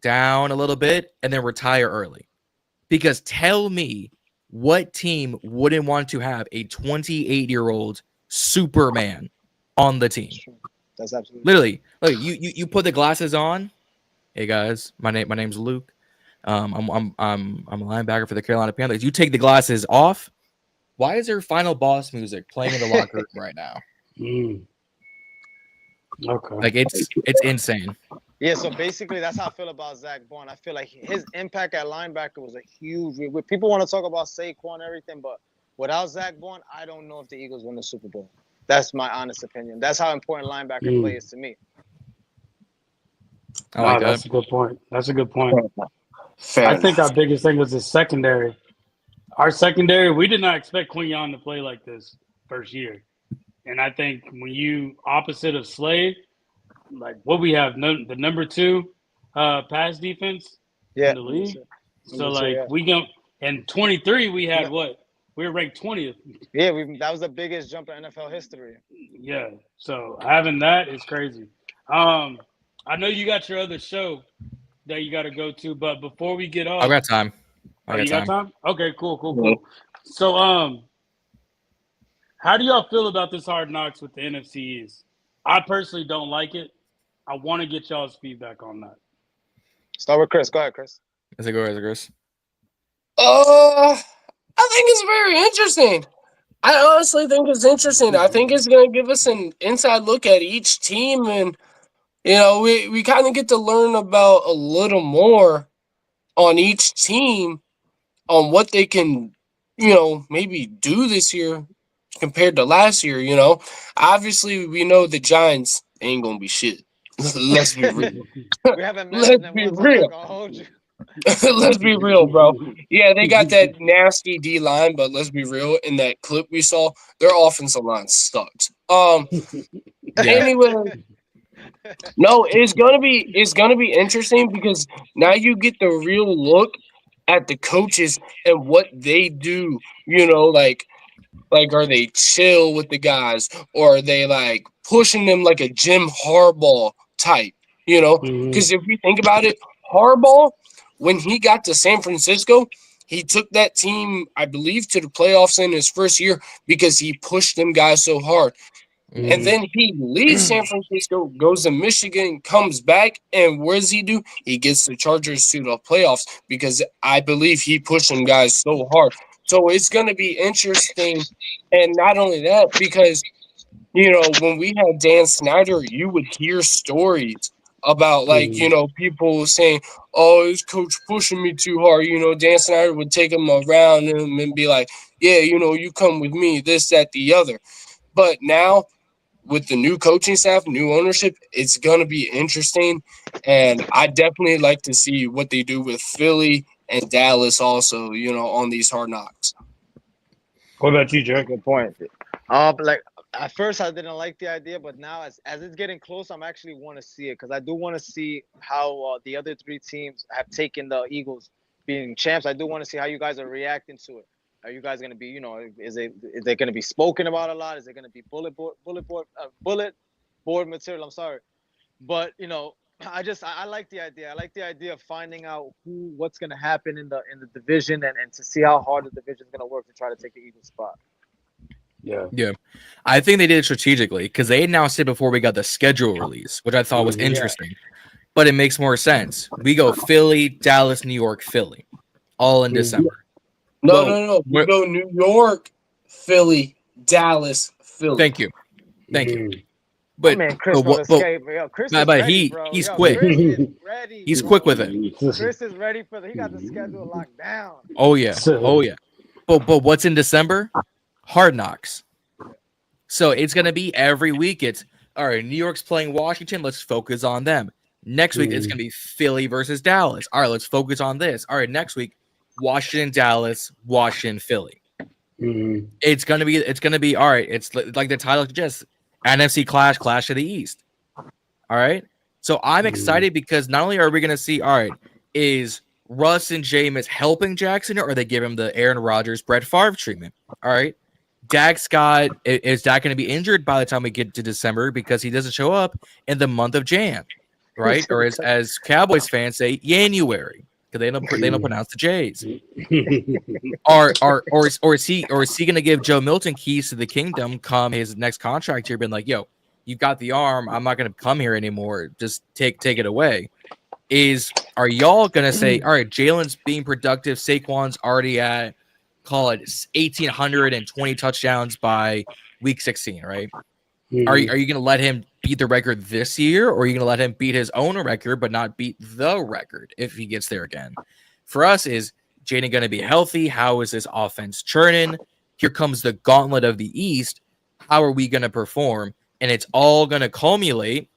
down a little bit and then retire early. Because tell me what team wouldn't want to have a 28-year-old Superman on the team? That's absolutely literally. Like you put the glasses on. Hey guys, my name's Luke. I'm a linebacker for the Carolina Panthers. You take the glasses off. Why is there Final Boss music playing in the locker room right now? Okay. Like it's insane. Yeah, so basically that's how I feel about Zach Bond. I feel like his impact at linebacker was a huge. People want to talk about Saquon and everything, but without Zach Bond, I don't know if the Eagles win the Super Bowl. That's my honest opinion. That's how important linebacker play is to me. That's a good point. I think our biggest thing was the secondary. Our secondary, we did not expect Quinyon to play like this first year. And I think when you opposite of Slade, like what we have, the number 2 pass defense in the league. So we go in 23, we had what? We were ranked 20th. Yeah, that was the biggest jump in NFL history. Yeah, so having that is crazy. I know you got your other show that you got to go to, but before we get off, I got time. Got time? Okay, cool. So, how do y'all feel about this Hard Knocks with the NFC East? I personally don't like it. I want to get y'all's feedback on that. Start with Chris. Go ahead, Chris. Is it Chris? I think it's very interesting. I honestly think it's interesting. I think it's going to give us an inside look at each team, and we kind of get to learn about a little more on each team, on what they can, maybe do this year compared to last year. Obviously we know the Giants ain't gonna be shit. Let's be real. We haven't mentioned them once. I'm not gonna hold you. Let's be real, bro. Yeah, they got that nasty D line, but let's be real. In that clip we saw, their offensive line sucks. Anyway, no, it's gonna be interesting, because now you get the real look at the coaches and what they do. Like, are they chill with the guys, or are they like pushing them like a Jim Harbaugh type? Because if we think about it, Harbaugh, when he got to San Francisco, he took that team, I believe, to the playoffs in his first year because he pushed them guys so hard. And then he leaves San Francisco, goes to Michigan, comes back, and what does he do? He gets the Chargers to the playoffs because I believe he pushed them guys so hard. So it's going to be interesting. And not only that, because, when we had Dan Snyder, you would hear stories about, like, people saying, oh, is coach pushing me too hard? Dan Snyder would take him around him and be like, yeah, you come with me, this, that, the other. But now, with the new coaching staff, new ownership, it's going to be interesting. And I definitely like to see what they do with Philly and Dallas also, on these Hard Knocks. What about you, Jack? Good point. Like, at first I didn't like the idea, but now as it's getting close, I'm actually want to see it, because I do want to see how the other three teams have taken the Eagles being champs. I do want to see how you guys are reacting to it. Are you guys going to be, is it going to be spoken about a lot? Is it going to be bullet board material? I'm sorry. But, I like the idea. I like the idea of finding out what's going to happen in the division, and to see how hard the division is going to work to try to take the Eagles spot. Yeah. I think they did it strategically, because they announced it before we got the schedule release, which I thought was interesting. But it makes more sense. We go Philly, Dallas, New York, Philly, all in December. No. We go New York, Philly, Dallas, Philly. Thank you. But, Chris but ready, he's quick. Chris is ready, he's quick with it. Chris is ready he got the schedule locked down. Oh yeah. But what's in December? Hard Knocks. So it's gonna be every week. It's all right. New York's playing Washington. Let's focus on them. Next week it's gonna be Philly versus Dallas. All right, let's focus on this. All right, next week Washington, Dallas, Washington, Philly. It's gonna be all right. It's like the title suggests, NFC Clash of the East. All right. So I'm excited because not only are we gonna see, all right, is Russ and Jameis helping Jackson, or are they giving him the Aaron Rodgers, Brett Favre treatment? All right. Dak Scott, is Dak going to be injured by the time we get to December because he doesn't show up in the month of Jan, right? Or as Cowboys fans say, January, because they don't pronounce the J's. or is he going to give Joe Milton keys to the kingdom come his next contract here, being like, yo, you got the arm, I'm not going to come here anymore, just take it away? Are y'all going to say, all right, Jalen's being productive, Saquon's already at, call it 1,820 touchdowns by week 16, right? Are you going to let him beat the record this year, or are you going to let him beat his own record but not beat the record if he gets there again? For us, is Jaden going to be healthy? How is this offense churning? Here comes the gauntlet of the East. How are we going to perform? And it's all going to culminate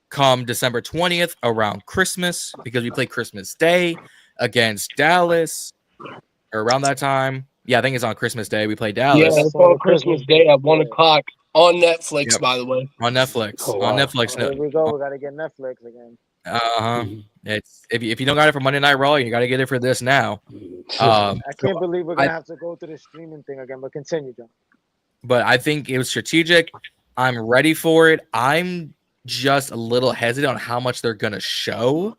come December 20th around Christmas, because we play Christmas Day against Dallas, or around that time. Yeah, I think it's on Christmas Day. We play Dallas. Yeah, it's on Christmas Day at 1 o'clock on Netflix, by the way. On Netflix. Oh, wow. On Netflix. Here we go. We got to get Netflix again. It's if you don't got it for Monday Night Raw, you got to get it for this now. I can't believe we're gonna have to go through the streaming thing again. But continue, John. But I think it was strategic. I'm ready for it. I'm just a little hesitant on how much they're gonna show,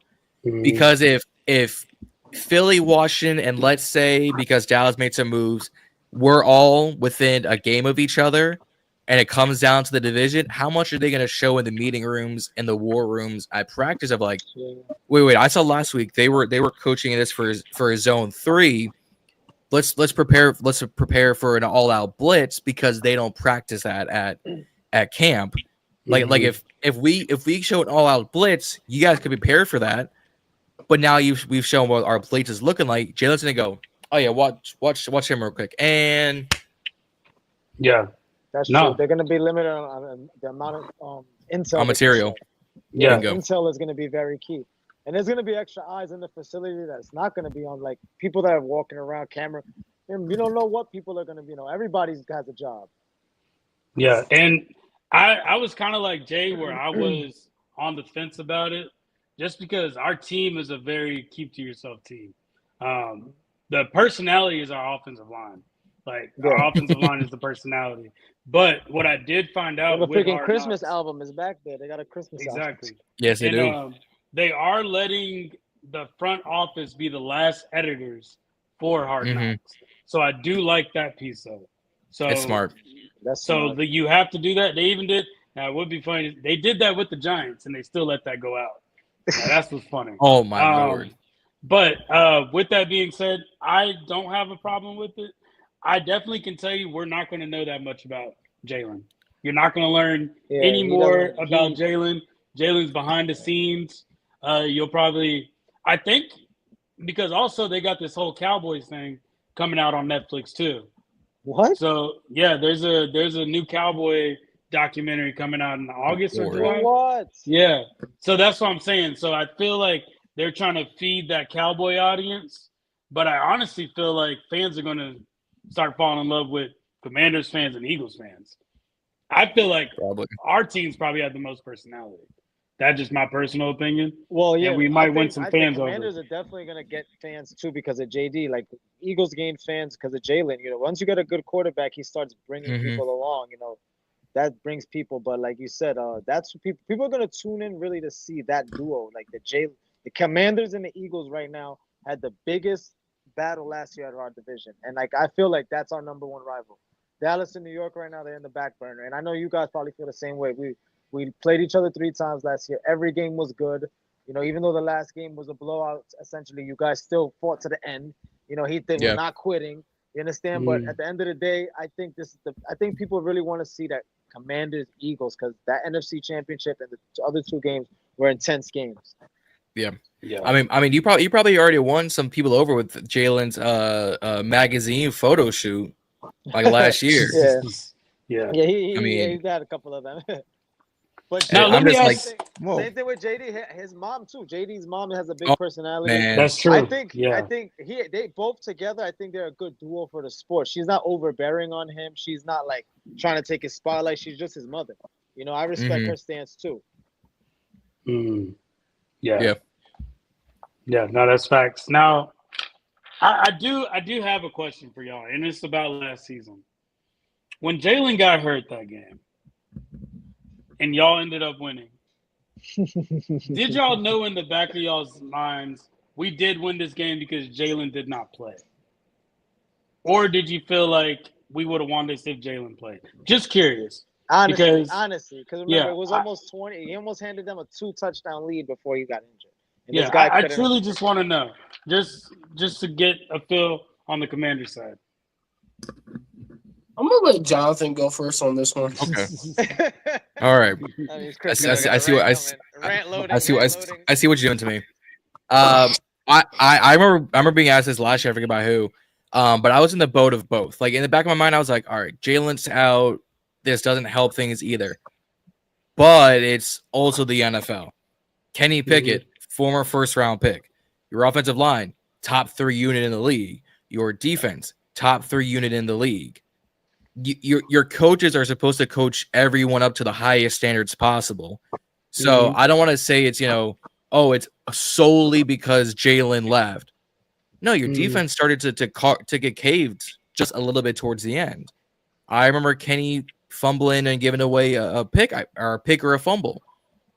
because if Philly, Washington, and let's say because Dallas made some moves, we're all within a game of each other, and it comes down to the division, how much are they going to show in the meeting rooms and the war rooms at practice of like, wait, I saw last week they were coaching this for a zone 3. Let's prepare for an all-out blitz because they don't practice that at camp. Like if we show an all-out blitz, you guys could prepare for that. But now we've shown what our blitz is looking like. Jalen's gonna go, oh yeah, watch him real quick, and yeah, that's true. They're gonna be limited on the amount of intel material. Yeah, intel is gonna be very key, and there's gonna be extra eyes in the facility that's not gonna be on like people that are walking around camera. And you don't know what people are gonna be. Everybody's got a job. Yeah, and I was kind of like Jay, where I was on the fence about it. Just because our team is a very keep-to-yourself team. The personality is our offensive line. Like, our offensive line is the personality. But what I did find out the freaking Christmas album is back there. They got a Christmas album. Exactly. Yes, they do. They are letting the front office be the last editors for Hard Knocks. So I do like that piece of it. So it's smart. That's smart. You have to do that. They even did. Now, it would be funny. They did that with the Giants, and they still let that go out. That's what's funny. Oh my Lord. But with that being said, I don't have a problem with it. I definitely can tell you we're not going to know that much about Jalen. You're not going to learn any more about Jalen. Jalen's behind the scenes. You'll probably, I think, because also they got this whole Cowboys thing coming out on Netflix too. What? So yeah, there's a new Cowboy documentary coming out in August or July. What? Yeah. So that's what I'm saying. So I feel like they're trying to feed that Cowboy audience, but I honestly feel like fans are going to start falling in love with Commanders fans and Eagles fans. I feel like our teams probably have the most personality. That's just my personal opinion. Well, yeah, and we might win some fans over. Commanders are definitely going to get fans too because of JD. Like Eagles gain fans because of Jalen. Once you get a good quarterback, he starts bringing people along. That brings people. But like you said, that's what people are going to tune in really to see that duo. Like the Commanders and the Eagles right now had the biggest battle last year at our division, and like I feel like that's our number one rival. Dallas and New York right now, they're in the back burner, and I know you guys probably feel the same way. We played each other 3 times last year. Every game was good. Even though the last game was a blowout, essentially, you guys still fought to the end. They were not quitting. You understand? But at the end of the day, I think I think people really want to see that Commanders Eagles because that NFC Championship and the other 2 games were intense games. Yeah. I mean, you probably already won some people over with Jalen's magazine photo shoot like last year. He's had a couple of them. But now let me ask. Same thing with JD. His mom too. JD's mom has a big personality. Man. That's true. I think they both together. I think they're a good duo for the sport. She's not overbearing on him. She's not like trying to take his spotlight. She's just his mother. I respect her stance too. Yeah. No, that's facts. Now, I do have a question for y'all, and it's about last season. When Jalen got hurt that game, and y'all ended up winning, did y'all know in the back of y'all's minds we did win this game because Jalen did not play? Or did you feel like we would have won this if Jalen played? Just curious. Honestly, because remember, it was almost 20. He almost handed them a 2-touchdown lead before he got injured. And I truly just want to know, just to get a feel on the Commander side. I'm gonna let Jonathan go first on this one. Okay. All right. I see what you're doing to me. I remember being asked this last year. I forget about who. But I was in the boat of both. Like in the back of my mind, I was like, all right, Jalen's out. This doesn't help things either. But it's also the NFL. Kenny Pickett, former first-round pick. Your offensive line, top 3 unit in the league. Your defense, top 3 unit in the league. Your coaches are supposed to coach everyone up to the highest standards possible. So I don't want to say it's, it's solely because Jalen left. No, your defense started to get caved just a little bit towards the end. I remember Kenny fumbling and giving away a pick or a pick or a fumble.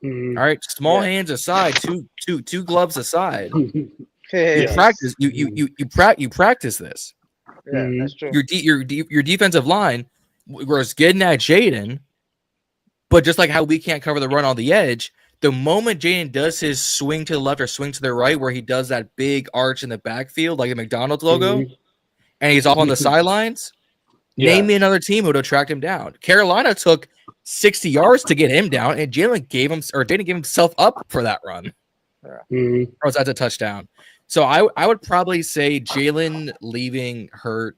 All right, small hands aside, two gloves aside. You practice. You practice this. Yeah, that's true. Your defensive line was getting at Jaden, but just like how we can't cover the run on the edge, the moment Jaden does his swing to the left or swing to the right, where he does that big arch in the backfield, like the McDonald's logo, and he's off on the sidelines, name me another team who would have tracked him down. Carolina took 60 yards to get him down, and Jaden gave himself up for that run. Or else that's a touchdown. So I would probably say Jalen leaving hurt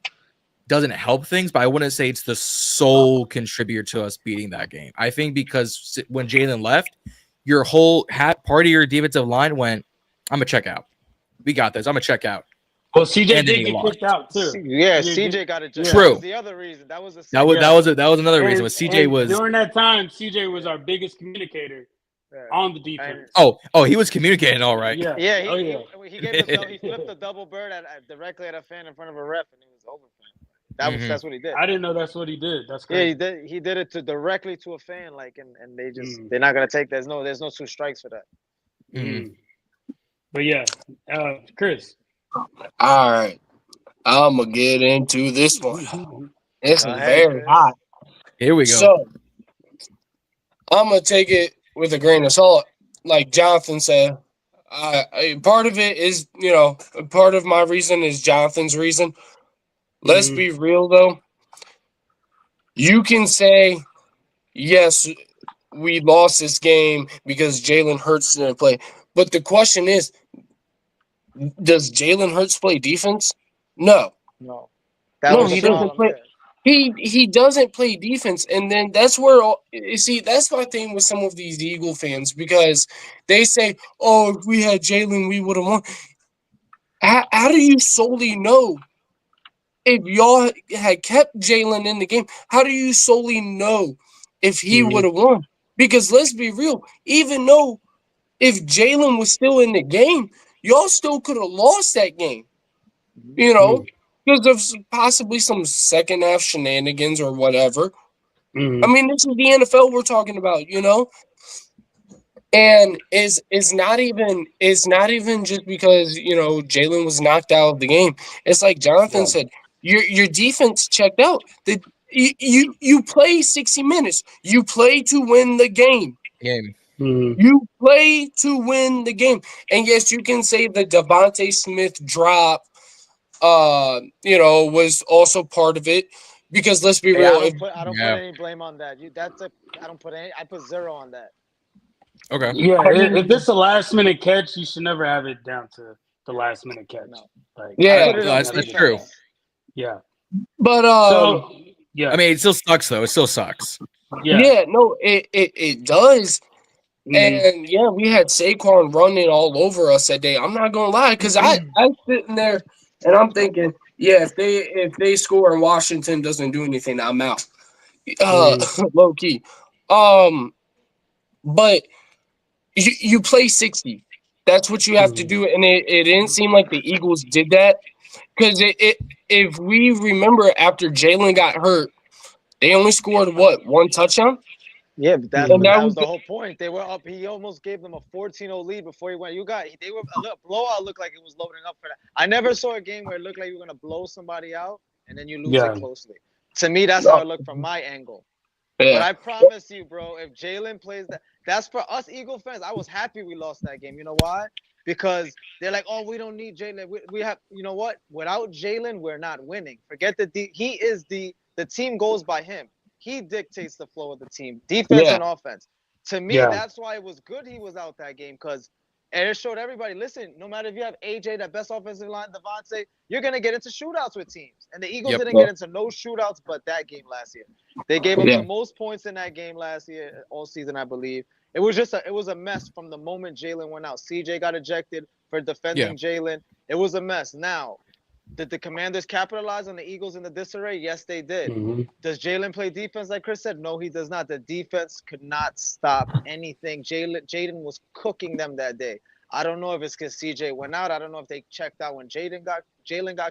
doesn't help things, but I wouldn't say it's the sole contributor to us beating that game. I think because when Jalen left, your whole part of your defensive line went, I'm going to check out. We got this. I'm going to check out. Well, CJ did get kicked out too. Yeah, CJ got ejected. True. That was the other reason. That was another reason. Was CJ was during that time, CJ was our biggest communicator on the defense. Oh, he was communicating all right. Yeah. He flipped a double bird directly at a fan in front of a ref, and it was over. That's what he did. I didn't know that's what he did. That's crazy. Yeah, he did it directly to a fan, and they just they're not gonna take. There's no 2 strikes for that. But yeah, Chris. All right, I'm gonna get into this one. It's very hot. Here we go. So I'm gonna take it with a grain of salt, like Jonathan said. Part of it is, part of my reason is Jonathan's reason. Let's be real, though. You can say, yes, we lost this game because Jalen Hurts didn't play. But the question is, does Jalen Hurts play defense? No. No, he doesn't play. He doesn't play defense, and then that's where you see that's my thing with some of these Eagle fans, because they say, "Oh, if we had Jalen, we would have won." How do you solely know? If y'all had kept Jalen in the game, how do you solely know if he would have won? Because let's be real, even though if Jalen was still in the game, y'all still could have lost that game, because of possibly some second half shenanigans or whatever. I mean, this is the NFL we're talking about, and it's not even just because Jalen was knocked out of the game. It's like Jonathan said. Your defense checked out. You play 60 minutes. You play to win the game. You play to win the game. And yes, you can say the Devontae Smith drop, was also part of it. Because let's be real. I don't put any blame on that. I put 0 on that. Okay. Yeah, if it's a last minute catch, you should never have it down to the last minute catch. No. That's true. Yeah. But I mean, it still sucks though. It still sucks. Yeah, no, it does. And yeah, we had Saquon running all over us that day. I'm not gonna lie, because I'm sitting there and I'm thinking, yeah, if they score and Washington doesn't do anything, I'm out. Low key. But you play 60. That's what you have to do, and it didn't seem like the Eagles did that. Because if we remember, after Jalen got hurt, they only scored, 1 touchdown? Yeah, but that was the whole point. They were up. He almost gave them a 14-0 lead before he went. They were a blowout. Looked like it was loading up for that. I never saw a game where it looked like you were going to blow somebody out, and then you lose it closely. To me, that's how it looked from my angle. Yeah. But I promise you, bro, if Jalen plays that's for us Eagle fans. I was happy we lost that game. You know why? Because they're like, oh, we don't need Jalen. We have, you know what? Without Jalen, we're not winning. Forget he is the team goes by him. He dictates the flow of the team, defense and offense. To me, that's why it was good he was out that game, because it showed everybody, listen, no matter if you have AJ, that best offensive line, Devontae, you're going to get into shootouts with teams. And the Eagles didn't get into no shootouts but that game last year. They gave up the most points in that game last year, all season, I believe. It was a mess from the moment Jalen went out. CJ got ejected for defending Jalen. It was a mess. Now, did the Commanders capitalize on the Eagles in the disarray? Yes, they did. Does Jalen play defense like Chris said? No, he does not. The defense could not stop anything. Jaden was cooking them that day. I don't know if it's because CJ went out. I don't know if they checked out when Jalen got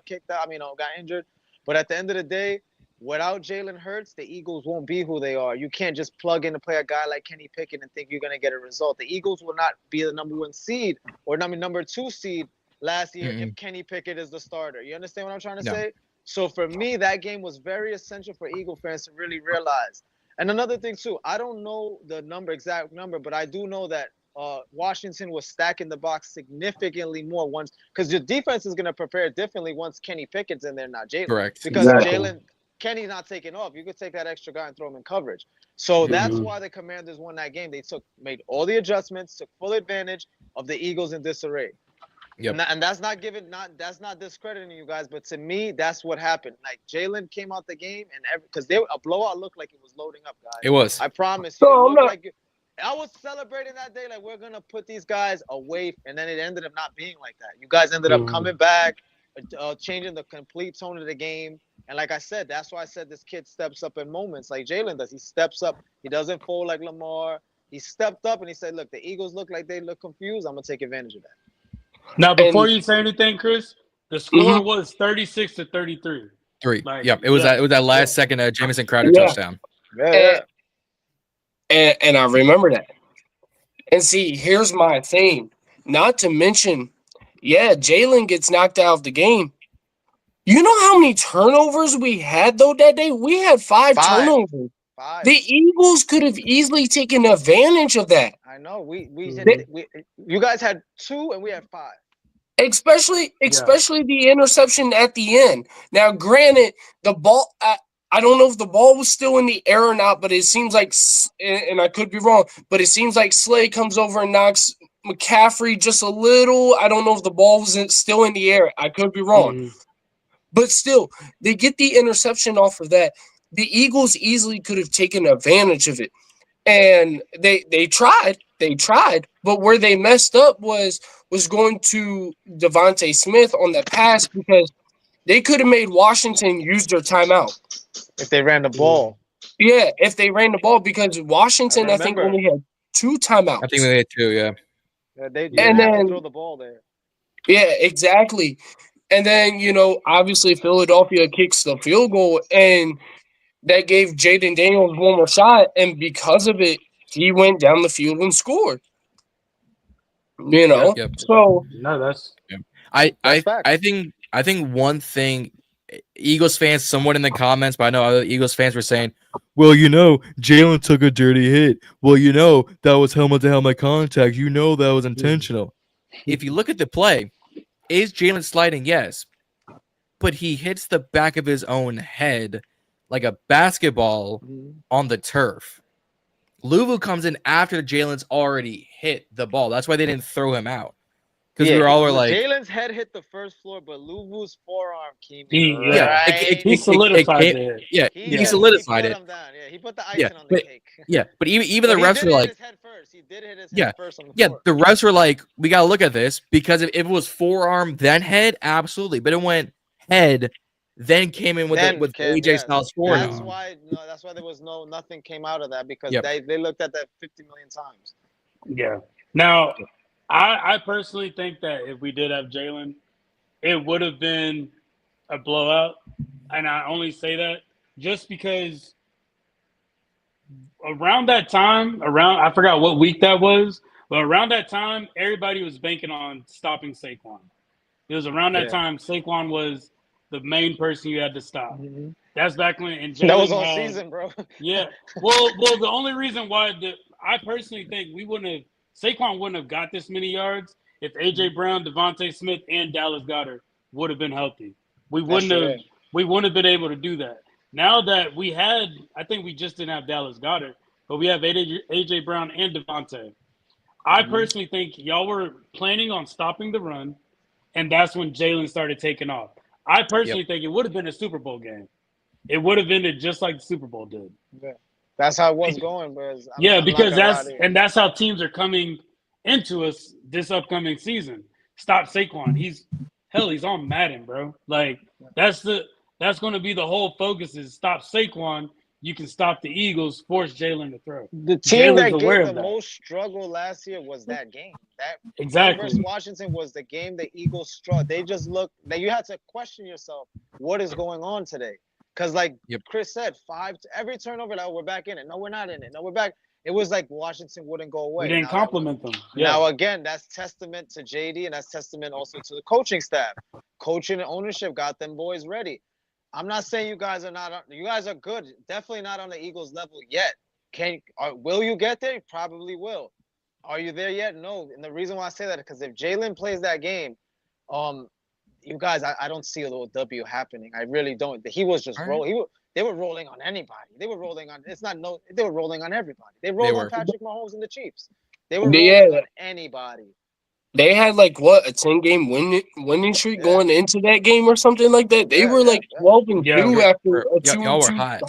kicked out. Got injured. But at the end of the day, without Jalen Hurts, the Eagles won't be who they are. You can't just plug in to play a guy like Kenny Pickett and think you're going to get a result. The Eagles will not be the number 1 seed or number 2 seed last year if Kenny Pickett is the starter. You understand what I'm trying to say? So for me, that game was very essential for Eagle fans to really realize. And another thing too, I don't know the exact number, but I do know that Washington was stacking the box significantly more once, because your defense is going to prepare differently once Kenny Pickett's in there, not Jalen. Correct. Because Kenny's not taking off. You could take that extra guy and throw him in coverage. So that's why the Commanders won that game. They made all the adjustments, took full advantage of the Eagles in disarray. Yep. And that's not discrediting you guys, but to me, that's what happened. Like Jalen came out the game, and because a blowout looked like it was loading up, guys. It was. I promise you. I was celebrating that day like we're gonna put these guys away, and then it ended up not being like that. You guys ended up coming back, changing the complete tone of the game. And like I said, that's why I said this kid steps up in moments like Jalen does. He steps up. He doesn't fold like Lamar. He stepped up and he said, "Look, the Eagles look like they look confused. I'm gonna take advantage of that." Now, before you say anything, Chris, the score was 36-33. It was that last second Jamison Crowder touchdown. And I remember that. And see, here's my thing. Not to mention, Jalen gets knocked out of the game. You know how many turnovers we had, though, that day? We had 5 turnovers. 5. The Eagles could have easily taken advantage of that. I know. You guys had 2 and we had 5. Especially the interception at the end. Now, granted, the ball I don't know if the ball was still in the air or not, but it seems like, and I could be wrong, but it seems like Slay comes over and knocks McCaffrey just a little. I don't know if the ball was still in the air. I could be wrong. But still, they get the interception off of that. The Eagles easily could have taken advantage of it. And they tried. But where they messed up was going to Devontae Smith on that pass, because they could have made Washington use their timeout. If they ran the ball. Yeah, if they ran the ball, because Washington, I think, only had 2 timeouts. I think we had 2, yeah. They didn't throw the ball there. Yeah, exactly. And then, obviously Philadelphia kicks the field goal, and that gave Jaden Daniels one more shot, and because of it, he went down the field and scored. So no, that's I think one thing Eagles fans somewhat in the comments, but I know other Eagles fans were saying, well, Jalen took a dirty hit. Well, that was helmet-to-helmet contact. That was intentional. If you look at the play, is Jalen sliding? Yes. But he hits the back of his own head like a basketball on the turf. Louvu comes in after Jalen's already hit the ball. That's why they didn't throw him out. Because we were like, Jalen's head hit the first floor, but Luvu's forearm came in. He solidified it. Yeah, he solidified it. He put the icing on the cake. Yeah, but even the refs were like, his head first. He did hit his head first on the floor. The refs were like, we got to look at this, because if it was forearm then head, absolutely. But it went head, then came in with AJ style scoring. That's why there was nothing came out of that, because they looked at that 50 million times. Yeah. Now, I personally think that if we did have Jalen, it would have been a blowout. And I only say that just because around that time, I forgot what week that was, but around that time, everybody was banking on stopping Saquon. It was around that time Saquon was the main person you had to stop. That's back when. And that was all season, bro. Yeah. Well, the only reason why I personally think Saquon wouldn't have got this many yards if A.J. Brown, Devontae Smith, and Dallas Goedert would have been healthy. We wouldn't have been able to do that. Now that I think we just didn't have Dallas Goedert, but we have A.J. Brown and Devontae. I personally think y'all were planning on stopping the run, and that's when Jalen started taking off. I personally think it would have been a Super Bowl game. It would have ended just like the Super Bowl did. Yeah. That's how it was going, bros. Because that's how teams are coming into us this upcoming season. Stop Saquon. He's on Madden, bro. Like that's going to be the whole focus is stop Saquon. You can stop the Eagles, force Jalen to throw. The team that gave the most struggle last year was that game. That exactly versus Washington was the game the Eagles struggled. They just looked. Now you had to question yourself, what is going on today? Because like Chris said, every turnover, we're back in it. No, we're not in it. No, we're back. It was like Washington wouldn't go away. We didn't compliment them. Now, again, that's testament to JD, and that's testament also to the coaching staff. Coaching and ownership got them boys ready. I'm not saying you guys are not. You guys are good. Definitely not on the Eagles level yet. Will you get there? You probably will. Are you there yet? No. And the reason why I say that is because if Jalen plays that game, you guys, I don't see a little W happening. I really don't. He was just rolling. They were rolling on anybody. They were rolling on. They were rolling on everybody. They rolled on Patrick Mahomes and the Chiefs. They were rolling on anybody. They had like what, a 10-game winning streak going into that game or something like that. They were like 12-2 after a 2-2 start.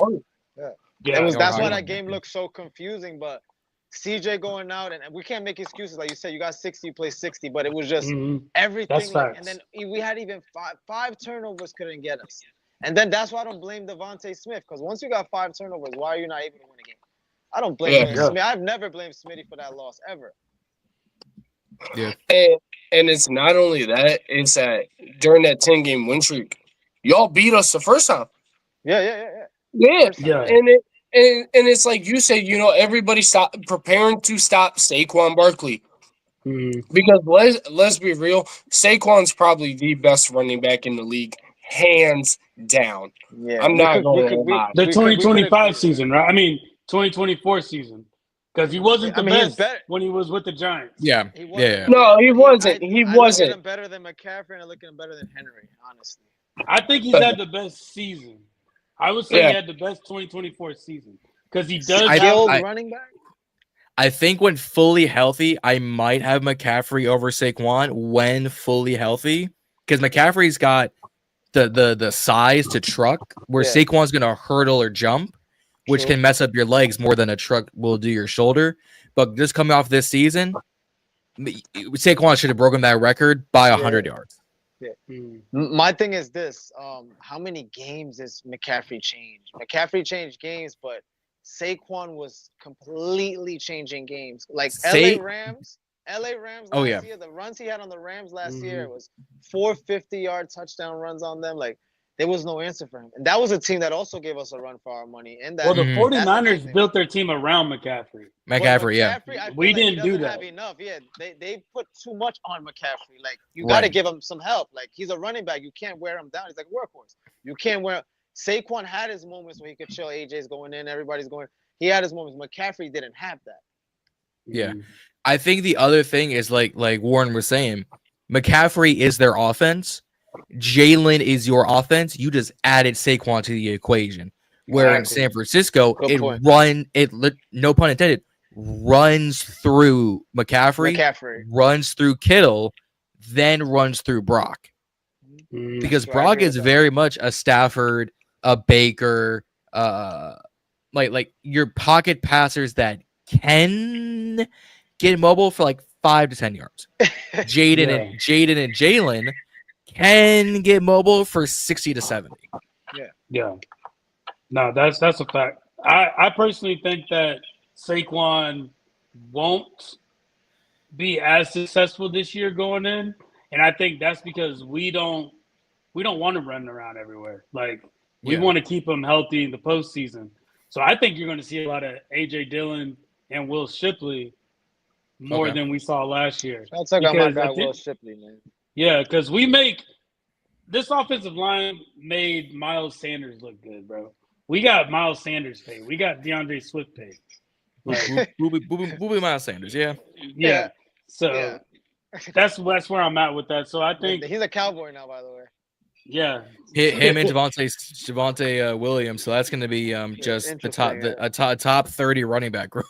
That's why that game looked so confusing. But CJ going out, and we can't make excuses. Like you said, you got 60, you play 60, but it was just everything. And then we had even five turnovers couldn't get us. And then that's why I don't blame Devontae Smith, because once you got 5 turnovers, why are you not able to win a game? I don't blame Smith. I've never blamed Smitty for that loss ever. Yeah, and it's not only that; it's that during that 10-game win streak, y'all beat us the first time. Yeah. And it's like you said, everybody preparing to stop Saquon Barkley. Because let's be real, Saquon's probably the best running back in the league, hands down. Yeah, I'm not going to lie. The 2025 season, right? I mean, 2024 season. Because he wasn't the best when he was with the Giants. Yeah. No, he wasn't. He wasn't. I look at him better than McCaffrey, and I look at him better than Henry, honestly. I think he's had the best season. I would say he had the best 2024 season. Because he does running back. I think when fully healthy, I might have McCaffrey over Saquon when fully healthy. Because McCaffrey's got the size to truck, where Saquon's going to hurdle or jump, which can mess up your legs more than a truck will do your shoulder. But just coming off this season, Saquon should have broken that record by 100 yards. Yeah. My thing is this: how many games has McCaffrey changed? McCaffrey changed games, but Saquon was completely changing games. Like LA Rams last year, the runs he had on the Rams last year was 450-yard touchdown runs on them. Like, there was no answer for him. And that was a team that also gave us a run for our money. And that, the 49ers built their team around McCaffrey. McCaffrey, we didn't do that. Have enough. Yeah, they put too much on McCaffrey. Like, you got to give him some help. Like, he's a running back. You can't wear him down. He's like a workhorse. You can't wear – Saquon had his moments where he could chill. AJ's going in. Everybody's going – he had his moments. McCaffrey didn't have that. Yeah. I think the other thing is, like Warren was saying, McCaffrey is their offense. Jalen is your offense. You just added Saquon to the equation. Where in San Francisco, no pun intended, runs through McCaffrey, runs through Kittle, then runs through Brock. Because Brock is very much a Stafford, a Baker, like your pocket passers that can get mobile for like 5 to 10 yards. Jaden and Jalen can get mobile for 60 to 70. Yeah. No, that's a fact. I personally think that Saquon won't be as successful this year going in, and I think that's because we don't want him running around everywhere. Like, we want to keep him healthy in the postseason. So I think you're going to see a lot of A.J. Dillon and Will Shipley more than we saw last year. I'll talk about my guy Will Shipley, man. Yeah, because this offensive line made Miles Sanders look good, bro. We got Miles Sanders paid. We got DeAndre Swift paid. Like, booby Miles Sanders, yeah. So that's where I'm at with that. So I think he's a Cowboy now, by the way. Yeah, him and Javonte Williams. So that's going to be just a top 30 running back group.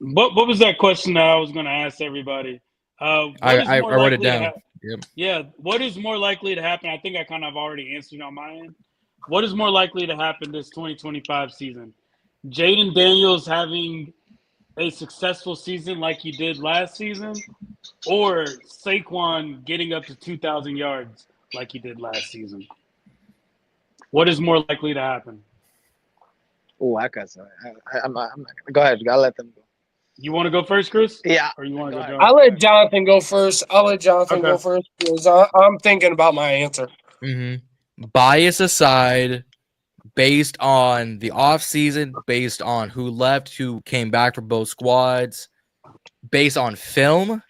What was that question that I was going to ask everybody? I wrote it down. Yeah, what is more likely to happen? I think I kind of already answered on my end. What is more likely to happen this 2025 season? Jaden Daniels having a successful season like he did last season, or Saquon getting up to 2,000 yards like he did last season? What is more likely to happen? Oh, I got some. I'm go ahead. I'll let them go. You want to go first, Chris? Yeah. Or you want to go? I'll let Jonathan go first. Go first because I'm thinking about my answer. Bias aside, based on the offseason, based on who left, who came back from both squads, based on film,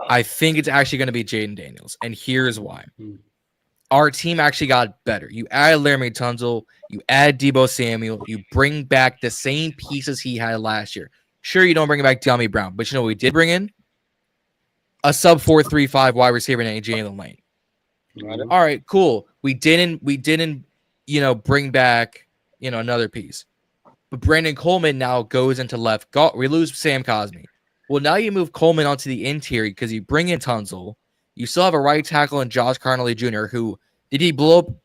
I think it's actually going to be Jaden Daniels, and here's why. Our team actually got better. You add Laramie Tunzel, you add Deebo Samuel, you bring back the same pieces he had last year. Sure, you don't bring back De'Ami Brown, but you know what we did bring in? A sub 4.35 wide receiver named Jalen Lane. All right, cool. We didn't, bring back, another piece. But Brandon Coleman now goes into left guard. We lose Sam Cosmi. Well, now you move Coleman onto the interior because you bring in Tunzel. You still have a right tackle in Josh Carnley Jr., who did he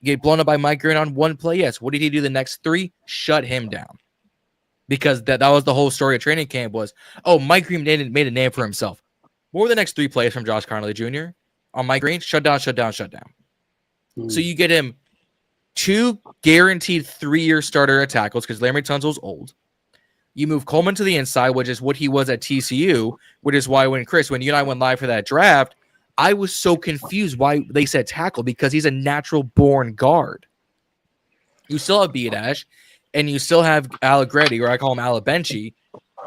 get blown up by Mike Green on one play? Yes. What did he do the next 3? Shut him down. Because that was the whole story of training camp was, Mike Green made a name for himself. What were the next 3 plays from Josh Carnley Jr. on Mike Green? Shut down. So you get him 2 guaranteed 3-year starter at tackles because Laramie Tunzel's old. You move Coleman to the inside, which is what he was at TCU, which is why when you and I went live for that draft, I was so confused why they said tackle because he's a natural-born guard. You still have Biadash, and you still have Allegretti, or I call him Alabenchi,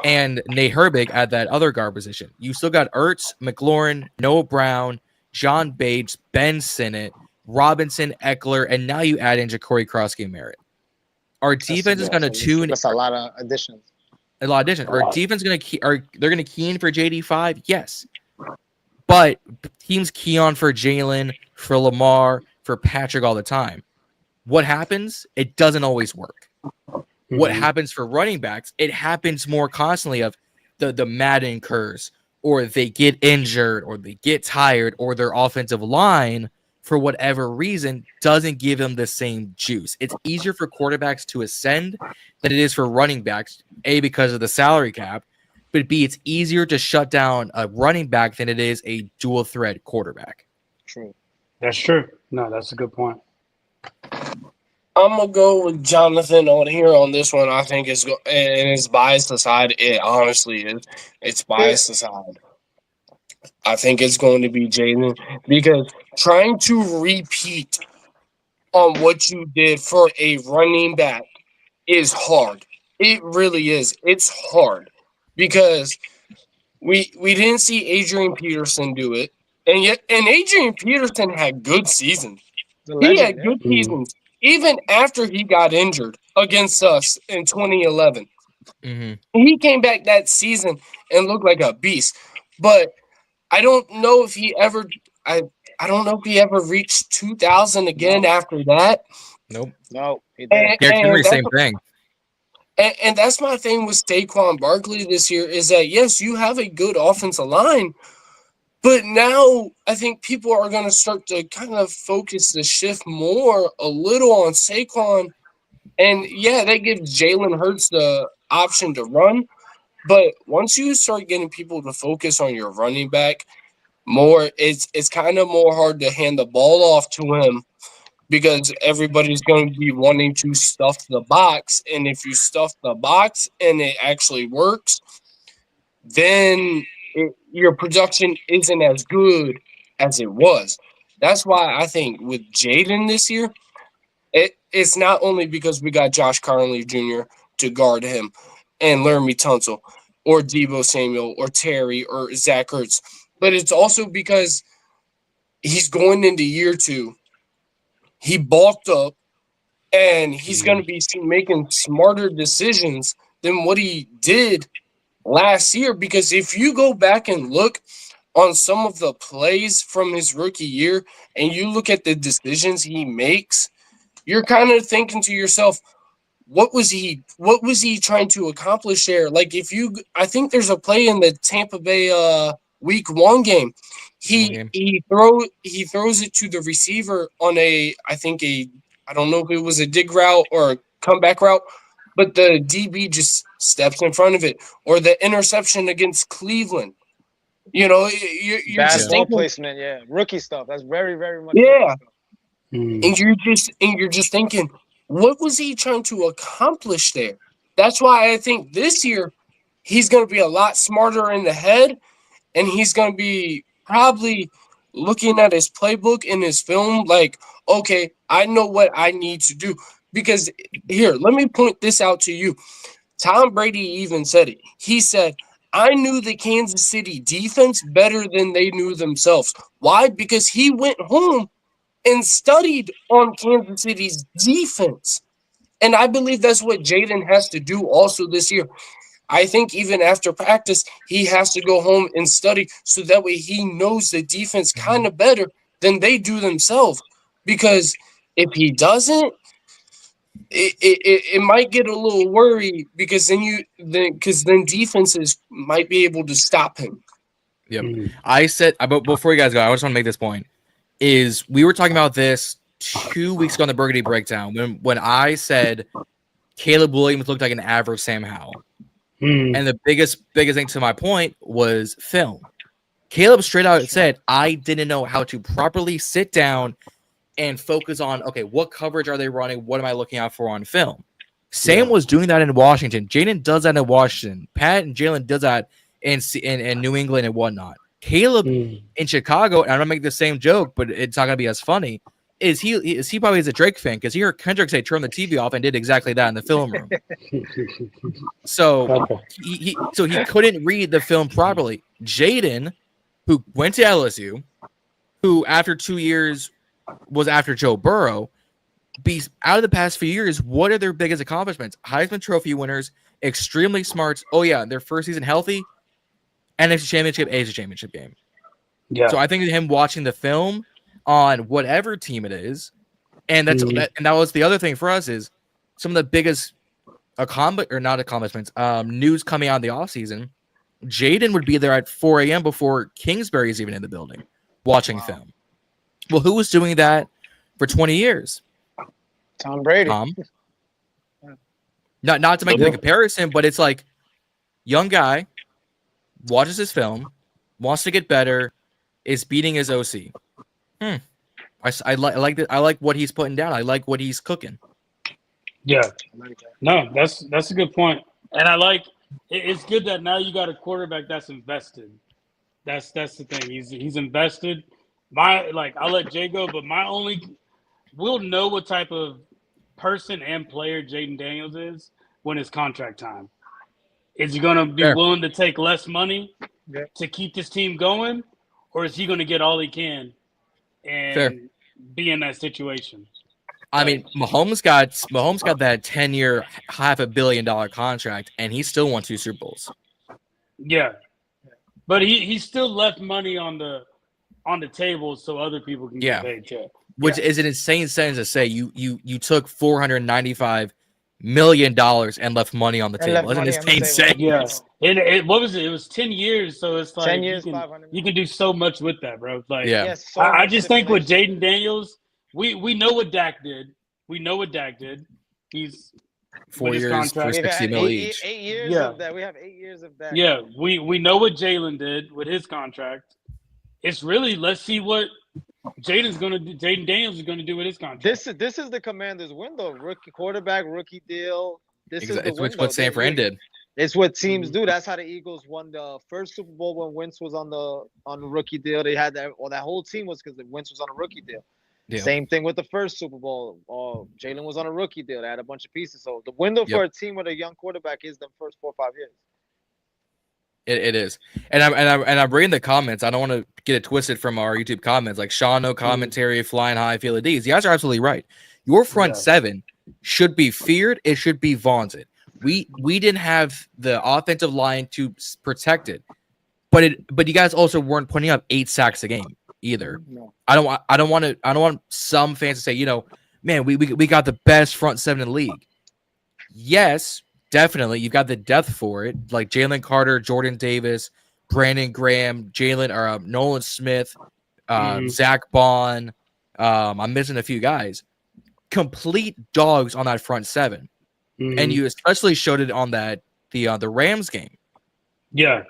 and Nate Herbig at that other guard position. You still got Ertz, McLaurin, Noah Brown, John Bates, Ben Sinnott, Robinson, Eckler, and now you add in Ja'Cory Cross-Game-Merritt. Our defense is going to tune. That's a lot of additions. Our defense they're going to key in for JD5? Yes. But teams key on for Jalen, for Lamar, for Patrick all the time. What happens? It doesn't always work. What happens for running backs? It happens more constantly of the Madden curse, or they get injured, or they get tired, or their offensive line, for whatever reason, doesn't give them the same juice. It's easier for quarterbacks to ascend than it is for running backs, A, because of the salary cap, but B, it's easier to shut down a running back than it is a dual threat quarterback. True. That's true. No, that's a good point. I'm going to go with Jonathan on here on this one. I think and it's biased aside. It honestly is. It's biased aside. I think it's going to be Jalen because trying to repeat on what you did for a running back is hard. It really is. It's hard because we didn't see Adrian Peterson do it, and Adrian Peterson had good seasons. He had good seasons even after he got injured against us in 2011. He came back that season and looked like a beast, but I don't know if he ever I don't know if he ever reached 2,000 again after that. Nope. No, he didn't. Henry, same thing. And that's my thing with Saquon Barkley this year is that, yes, you have a good offensive line, but now I think people are going to start to kind of focus the shift more a little on Saquon. And, yeah, that gives Jalen Hurts the option to run. But once you start getting people to focus on your running back more, it's kind of more hard to hand the ball off to him because everybody's going to be wanting to stuff the box. And if you stuff the box and it actually works, then your production isn't as good as it was. That's why I think with Jaden this year, it's not only because we got Josh Carnley Jr. to guard him and Laramie Tunzel or Deebo Samuel or Terry or Zach Ertz, but it's also because he's going into year 2. He bulked up, and he's going to be making smarter decisions than what he did last year. Because if you go back and look on some of the plays from his rookie year and you look at the decisions he makes, you're kind of thinking to yourself, what was he trying to accomplish there? Like I think there's a play in the Tampa Bay Week 1 game. He throws it to the receiver on I don't know if it was a dig route or a comeback route, but the DB just steps in front of it. Or the interception against Cleveland. You know, you're bad just ball thinking, placement, rookie stuff. That's very, very much. Yeah, and you're just thinking, what was he trying to accomplish there? That's why I think this year he's going to be a lot smarter in the head, and he's going to be probably looking at his playbook and his film like, okay, I know what I need to do. Because here, let me point this out to you. Tom Brady even said it. He said, I knew the Kansas City defense better than they knew themselves. Why? Because he went home and studied on Kansas City's defense. And I believe that's what Jaden has to do also this year. I think even after practice, he has to go home and study so that way he knows the defense kind of better than they do themselves. Because if he doesn't, it might get a little worried because then defenses might be able to stop him. Yep. I said, but before you guys go, I just want to make this point. Is we were talking about this 2 weeks ago on the Burgundy Breakdown when I said Caleb Williams looked like an average Sam Howell. And the biggest thing to my point was film. Caleb straight out said, I didn't know how to properly sit down and focus on, okay, what coverage are they running? What am I looking out for on film? Sam was doing that in Washington. Jaden does that in Washington. Pat and Jalen does that in New England and whatnot. Caleb in Chicago, and I'm going to make the same joke, but it's not going to be as funny, is he probably is a Drake fan because he heard Kendrick say turn the TV off and did exactly that in the film room. So he couldn't read the film properly. Jaden, who went to LSU, who after 2 years was after Joe Burrow, out of the past few years, what are their biggest accomplishments? Heisman Trophy winners, extremely smart. Oh yeah, their first season healthy, NFC Championship, AFC Championship game. Yeah. So I think him watching the film on whatever team it is, and that was the other thing for us is some of the biggest accomplishments, news coming out in the offseason. Jaden would be there at 4 a.m. before Kingsbury's even in the building watching film. Well, who was doing that for 20 years? Tom Brady. Not to make the comparison, but it's like young guy watches his film, wants to get better, is beating his OC. I like that. I like what he's putting down. I like what he's cooking. Yeah. No, that's a good point. And I like it's good that now you got a quarterback that's invested. That's the thing. He's invested. I'll let Jay go, but we'll know what type of person and player Jaden Daniels is when it's contract time. Is he going to be willing to take less money to keep this team going, or is he going to get all he can and be in that situation? I mean, Mahomes got that 10-year, $500 million contract, and he still won 2 Super Bowls. Yeah, but he still left money on the table so other people can get paid too. Which is an insane sentence to say. You took $495 million and left money on the table. It's an insane sentence. Yeah. What was it? It was 10 years, so it's like 10 years, you can do so much with that, bro. Like, so I just think with Jaden Daniels, we know what Dak did. We know what Dak did. He's 4 years for $60 million each. 8 years of that. We have 8 years of that. Yeah, we know what Jalen did with his contract. It's really let's see what Jaden Daniels is gonna do with his contract. This is the Commanders' window. Rookie quarterback, rookie deal. This is the window. It's what San Fran did. It's what teams do. That's how the Eagles won the first Super Bowl when Wentz was on the rookie deal. They had that. Well, that whole team was because Wentz was on a rookie deal. Yeah. Same thing with the first Super Bowl. Jalen was on a rookie deal. They had a bunch of pieces. So the window for a team with a young quarterback is the first 4 or 5 years. It is, and I'm reading the comments. I don't want to get it twisted from our YouTube comments. Like Sean, no commentary, flying high, feel the D's. You guys are absolutely right. Your front seven should be feared. It should be vaunted. We didn't have the offensive line to protect it, but you guys also weren't putting up 8 sacks a game either. No. I don't want some fans to say, man, we got the best front seven in the league. Yes. Definitely, you've got the depth for it, like Jalen Carter, Jordan Davis, Brandon Graham, Nolan Smith, Zach Bond. I'm missing a few guys. Complete dogs on that front seven, and you especially showed it on the Rams game. Yeah,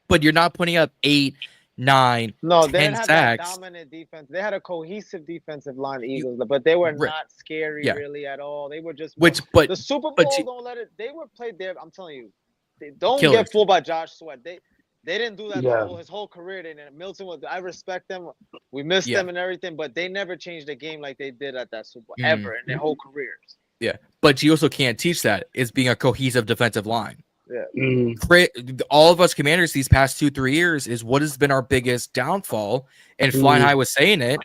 but you're not putting up 8, 9, 10 they didn't have sacks. That dominant defense. They had a cohesive defensive line, the Eagles, but they were not scary really at all. They were just the Super Bowl don't let it. They were played there. I'm telling you, they don't get fooled by Josh Sweat. They didn't do that his whole career. Milton was. I respect them. We missed them and everything, but they never changed the game like they did at that Super Bowl ever in their whole careers. Yeah, but you also can't teach that. It's being a cohesive defensive line. All of us Commanders these past 2-3 years is what has been our biggest downfall. And Flying High was saying it.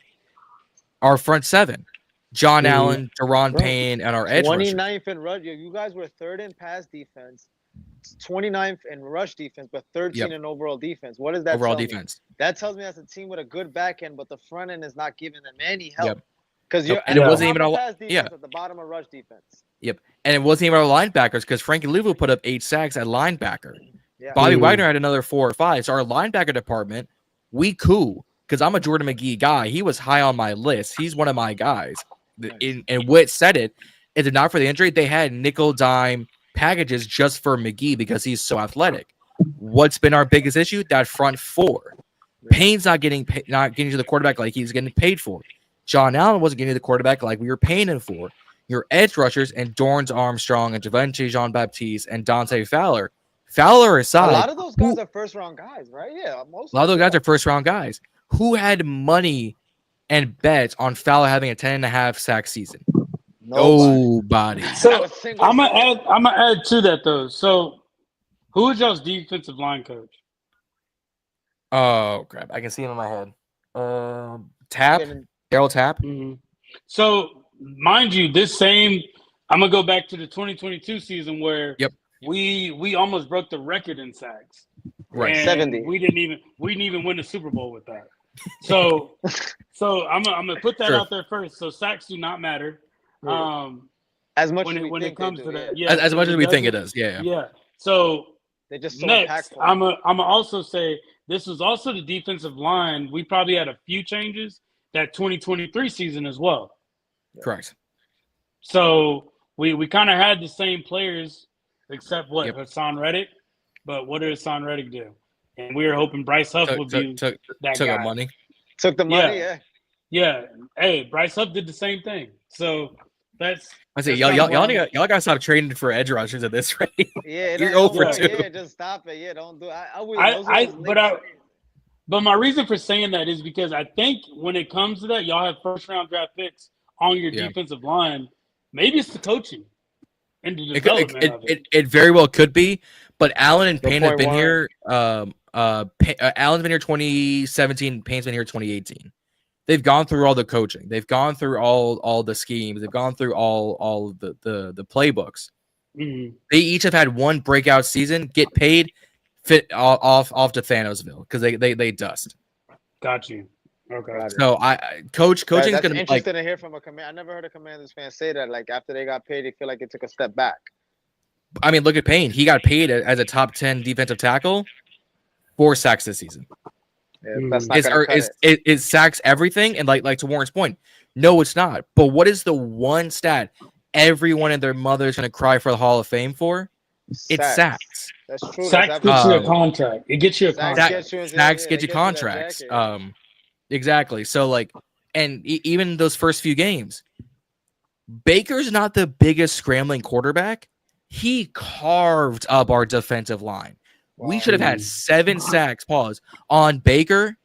Our front seven, John Allen, Deron Payne, and our edge rushers. 29th in rush. You guys were 3rd in pass defense, 29th in rush defense, but 13 in overall defense. What does that overall tell defense? Me? That tells me that's a team with a good back end, but the front end is not giving them any help. Because it wasn't even all at the bottom of rush defense. And it wasn't even our linebackers because Frankie Louvu put up 8 sacks at linebacker. Bobby Wagner had another 4 or 5. So our linebacker department, we cool. Because I'm a Jordan McGee guy. He was high on my list. He's one of my guys. And Witt said it. If not for the injury, they had nickel dime packages just for McGee because he's so athletic. What's been our biggest issue? That front 4. Payne's not getting to the quarterback like he's getting paid for. John Allen wasn't getting to the quarterback like we were paying him for. Your edge rushers and Dorrance Armstrong and Javante Jean-Baptiste and Dante Fowler. Fowler aside, a lot of those guys are first-round guys, right? Yeah, a lot of those guys are first-round guys. Who had money and bets on Fowler having a 10.5 sack season? Nobody. So I'm gonna add to that though. So who is y'all's defensive line coach? Oh crap! I can see him in my head. Tap, Daryl Tap. So mind you, I'm gonna go back to the 2022 season where we almost broke the record in sacks. Right, 70. We didn't even win the Super Bowl with that. So I'm gonna put that out there first. So sacks do not matter. As much when it comes to that, as much as we think it does, yeah. So they just so next, impactful. I'm also say this was also the defensive line. We probably had a few changes that 2023 season as well. Correct. So we kind of had the same players except Hassan Reddick. But what did Hassan Reddick do? And we were hoping Bryce Huff would be that guy. Took the money. Took the money, yeah. Hey, Bryce Huff did the same thing. So that's. I say y'all gotta stop trading for edge rushers at this rate. Yeah, you're over 2. Yeah, just stop it. Yeah, don't do it. But my reason for saying that is because I think when it comes to that, y'all have first-round draft picks on your defensive line. Maybe it's the coaching and the development of it. It very well could be. But Allen and Payne have been here. Allen's been here 2017. Payne's been here 2018. They've gone through all the coaching. They've gone through all the schemes. They've gone through all of the playbooks. Mm-hmm. They each have had one breakout season, get paid, fit off to Thanosville because they dust. Got you. Okay. So coaching is going to be interesting to hear from a command. I never heard a Commanders fan say that. Like after they got paid, they feel like it took a step back. I mean, look at Payne. He got paid as a top 10 defensive tackle, 4 sacks this season. Yeah, that's not is sacks everything? And like to Warren's point, no, it's not. But what is the one stat everyone and their mother is going to cry for the Hall of Fame for? It's sacks. That's true. Sacks gets you a contract. It gets you a contract. Sacks get you contracts. Exactly. So and even those first few games, Baker's not the biggest scrambling quarterback. He carved up our defensive line. Wow. We should have had 7 sacks, on Baker,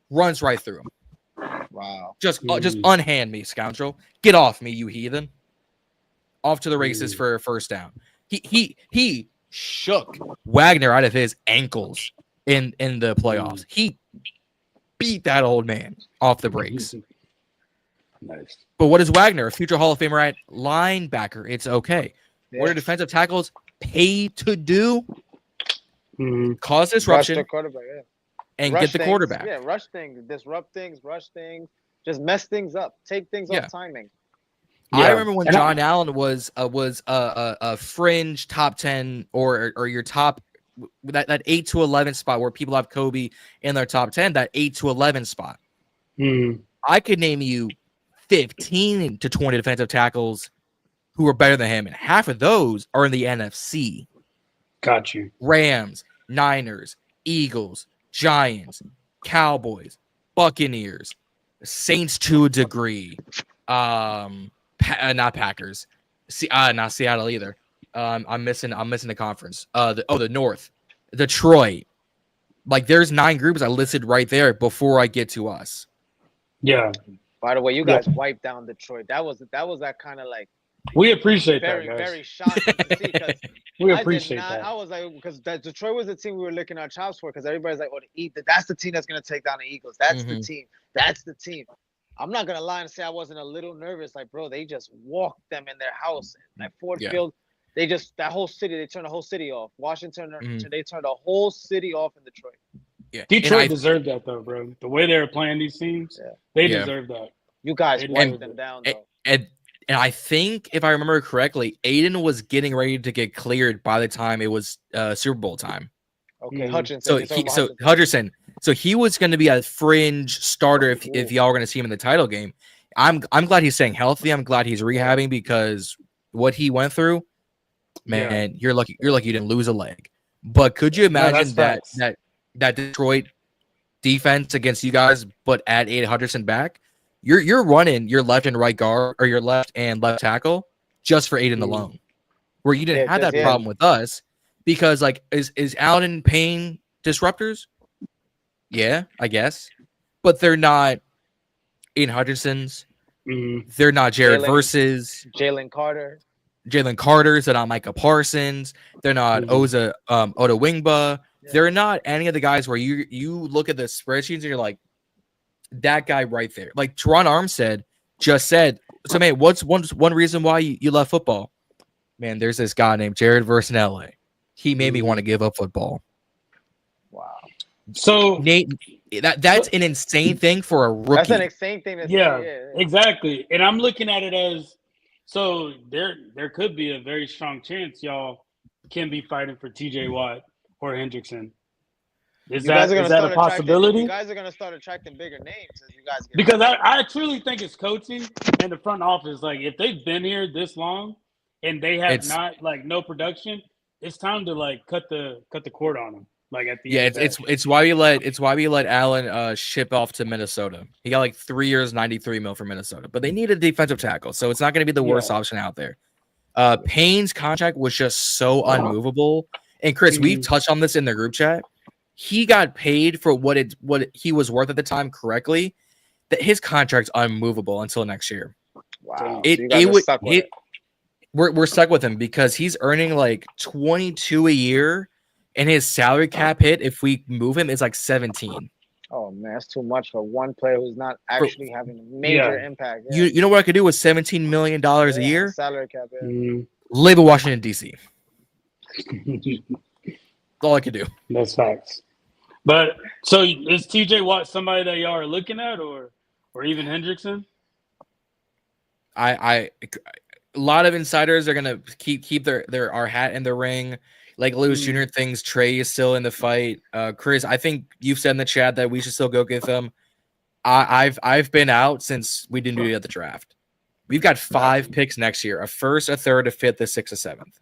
runs right through him. Wow. Just unhand me, scoundrel. Get off me, you heathen. Off to the races for a first down. He shook Wagner out of his ankles in the playoffs. He beat that old man off the brakes. Nice. But what is Wagner? A future Hall of Famer at linebacker. It's okay. Yeah. What are defensive tackles paid to do? Cause disruption and rush get the quarterback. Yeah, rush things, disrupt things, rush things, just mess things up, take things off timing. Yeah. I remember when John Allen was a fringe top 10 or your top that 8 to 11 spot where people have Kobe in their top 10, that 8 to 11 spot. I could name you 15 to 20 defensive tackles who are better than him, and half of those are in the NFC. Got you. Rams, Niners, Eagles, Giants, Cowboys, Buccaneers, Saints to a degree. Not Packers. Not Seattle either. I'm missing the conference. The North, Detroit. There's 9 groups I listed right there before I get to us. Yeah. By the way, you guys wiped down Detroit. That was that kind of We appreciate very, that, guys. very shocking to see because we appreciate that. I was like, because Detroit was the team we were licking our chops for, because everybody's like, that's the team that's gonna take down the Eagles. That's the team. That's the team. I'm not gonna lie and say I wasn't a little nervous. Like, bro, they just walked them in their house at Ford Field. They just that whole city. They turned the whole city off. Washington, they turned the whole city off in Detroit. Yeah, Detroit deserved that though, bro. The way they were playing these teams, they deserve that. You guys wiped them down though. And I think, if I remember correctly, Aiden was getting ready to get cleared by the time it was Super Bowl time. Okay, Hutchinson. Hutchinson. So he was going to be a fringe starter if y'all were going to see him in the title game. I'm glad he's staying healthy. I'm glad he's rehabbing, because what he went through, man, you're lucky you didn't lose a leg. But could you imagine that Detroit defense against you guys, but add Aiden Hutchinson back? You're running your left and right guard, or your left and left tackle, just for Aiden alone, where you didn't have that problem with us, because like is Allen Payne disruptors? Yeah, I guess, but they're not Aiden Hutchinson's. They're not Jared Versus Jalen Carter's. They're not Micah Parsons. They're not Oda Wingba. They're not any of the guys where you look at the spreadsheets and you're like, that guy right there. Like Teron Armstead just said, so man, what's one reason why you left football? Man, there's this guy named Jared Verse in LA. He made me want to give up football. Wow. So Nate, that's an insane thing for a rookie. That's an insane thing to say. Exactly. And I'm looking at it as, so there could be a very strong chance y'all can be fighting for TJ Watt or Hendrickson. Is that a possibility? You guys are going to start attracting bigger names as you guys get because I truly think it's coaching and the front office. Like, if they've been here this long and they have no production, it's time to like cut the cord on them. Like at the end it's why we let Allen ship off to Minnesota. He got like 3 years, $93 million from Minnesota, but they need a defensive tackle, so it's not going to be the worst option out there. Payne's contract was just so unmovable, and Chris, we've touched on this in the group chat. He got paid for what he was worth at the time correctly. That his contract's unmovable until next year. Wow, we're stuck with him because he's earning like 22 a year, and his salary cap hit if we move him is like 17. Oh man, that's too much for one player who's not actually having a major impact. Yeah. You know what I could do with $17 million a year? Salary cap. Live in Washington D.C. That's all I could do. That's facts. But so is TJ Watt somebody that y'all are looking at, or even Hendrickson? A lot of insiders are gonna keep their our hat in the ring. Like Lewis Jr. thinks Trey is still in the fight. Chris, I think you've said in the chat that we should still go get them. I've been out since we didn't do it at the draft. We've got 5 picks next year: a first, a third, a fifth, a sixth, a seventh.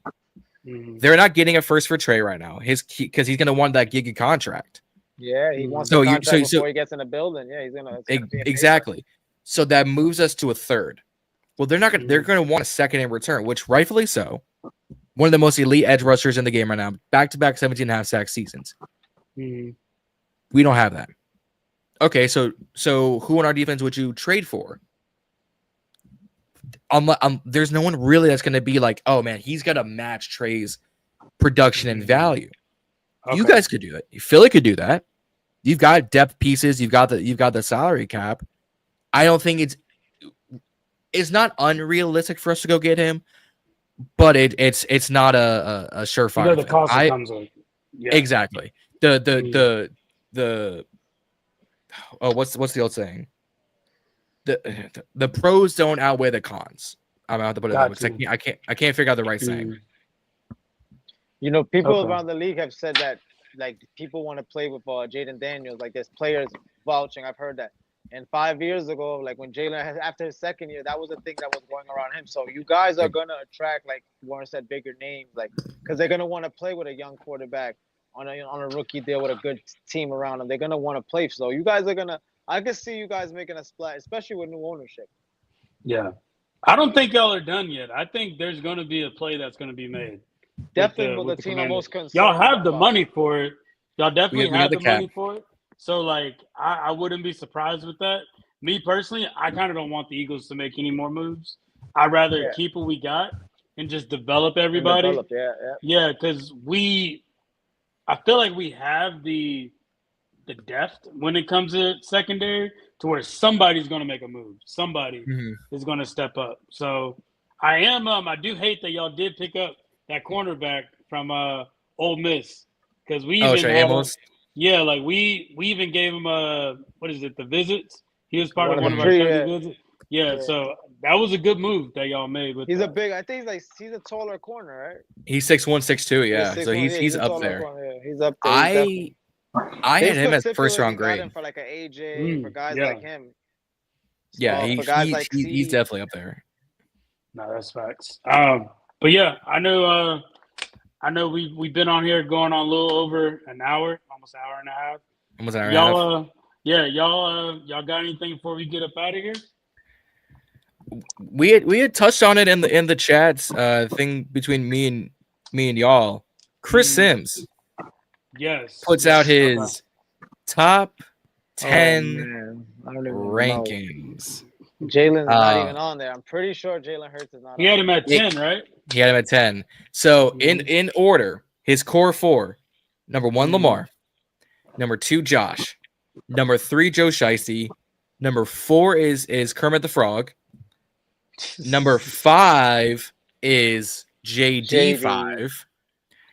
They're not getting a first for Trey right now. Because he's gonna want that gig contract. Yeah, he wants the contract before he gets in the building. Yeah, he's gonna exactly. So that moves us to a third. Well, they're not gonna. They're gonna want a second in return, which rightfully so. One of the most elite edge rushers in the game right now. Back-to-back 17.5 sack seasons. We don't have that. Okay, so who on our defense would you trade for? There's no one really that's going to be like, oh man, he's got to match Trey's production and value. Okay. You guys could do it. Philly could do that. You've got depth pieces. You've got the salary cap. I don't think it's not unrealistic for us to go get him. But it's not a surefire. You know the cost that comes with. Yeah. Exactly. The what's the old saying? The pros don't outweigh the cons. I'm about to put it that way. I can't figure out the right saying. You know, people around the league have said that like people want to play with Jaden Daniels. Like there's players vouching. I've heard that. And 5 years ago, like when Jalen after his second year, that was a thing that was going around him. So you guys are gonna attract, like Warren said, bigger names, like because they're gonna want to play with a young quarterback on a rookie deal with a good team around them. They're gonna want to play. So you guys are gonna. I can see you guys making a splash, especially with new ownership. Yeah, I don't think y'all are done yet. I think there's gonna be a play that's gonna be made. Definitely with the team I'm most concerned. Y'all have the money for it. Y'all definitely have the money for it. So, like, I wouldn't be surprised with that. Me, personally, I kind of don't want the Eagles to make any more moves. I'd rather keep what we got and just develop everybody. Yeah, because I feel like we have the depth when it comes to secondary to where somebody's going to make a move. Somebody is going to step up. So I do hate that y'all did pick up that cornerback from Ole Miss because we even had we even gave him the visits. He was part of one of our visits. Yeah, so that was a good move that y'all made. With I think he's a taller corner, right? He's 6'1", 6'2", yeah. So he's up there. He's up there. I had him as first round grade for like an AJ for guys like him. Yeah, he's definitely up there. No, that's facts. But yeah, I know we've been on here going on a little over an hour, almost an hour and a half. Almost an hour and a half. Y'all got anything before we get up out of here? We had touched on it in the chats thing between me and y'all. Chris Sims puts out his top 10 rankings. Jalen's not even on there. I'm pretty sure Jalen Hurts is not. He had him at 10, right? He had him at 10. So in order, his core 4: number 1, Lamar; number 2, Josh; number 3, Joe Shiesty; number 4 is Kermit the Frog; number 5 is JD5;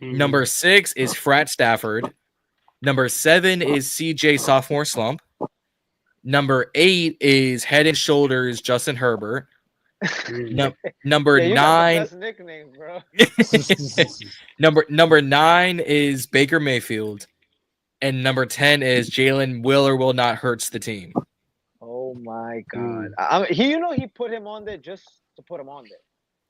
number 6 is Frat Stafford; number 7 is CJ Sophomore Slump; number 8 is Head and Shoulders Justin Herbert; number 9 best nickname, bro. number 9 is Baker Mayfield, and number 10 is Jalen will or will not hurts the team. Oh my God! He put him on there just to put him on there.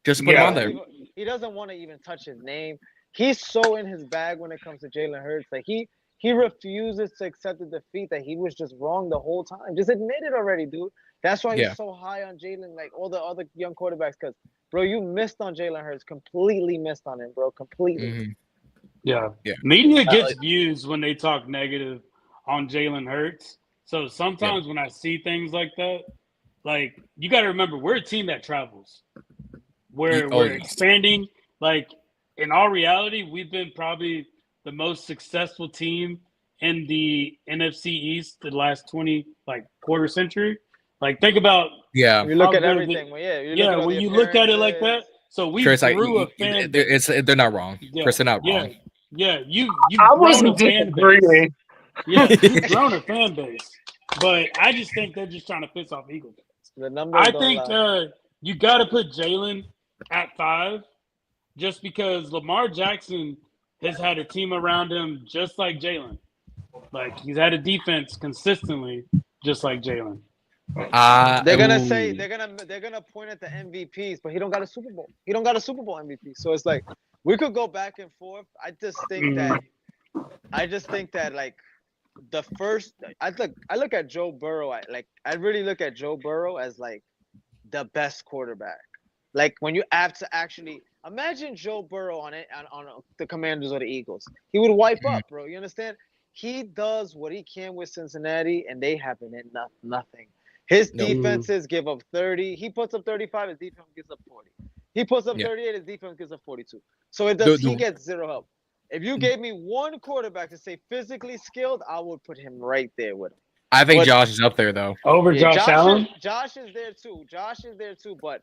Just to put him on there. He doesn't want to even touch his name. He's so in his bag when it comes to Jalen Hurts. Like he refuses to accept the defeat that he was just wrong the whole time. Just admit it already, dude. That's why he's so high on Jalen, like all the other young quarterbacks. Because, bro, you missed on Jalen Hurts. Completely missed on him, bro. Completely. Yeah. Media gets views when they talk negative on Jalen Hurts. So sometimes when I see things like that, like, you got to remember, we're a team that travels. We're expanding. Like, in all reality, we've been probably the most successful team in the NFC East the last quarter century. Like, think about you look at everything. When you look at it like that, so we grew a fan base. They're not wrong. Chris, they're not wrong. Yeah, you've I grown wasn't a fan base. Yeah, you've grown a fan base. But I just think they're just trying to piss off Eagle fans. I think you got to put Jalen at 5 just because Lamar Jackson has had a team around him just like Jalen. Like, he's had a defense consistently just like Jalen. They're gonna point at the MVPs, but he don't got a Super Bowl. He don't got a Super Bowl MVP. So it's like we could go back and forth. I just think that like the first I look at Joe Burrow. I really look at Joe Burrow as like the best quarterback. Like, when you have to actually imagine Joe Burrow on the Commanders or the Eagles, he would wipe up, bro. You understand? He does what he can with Cincinnati, and they haven't in nothing. His defenses give up 30. He puts up 35. His defense gives up 40. He puts up 38. His defense gives up 42. So he gets zero help. If you gave me one quarterback to say physically skilled, I would put him right there with him. I think Josh is up there, though. Over Josh Allen? Josh is there, too. But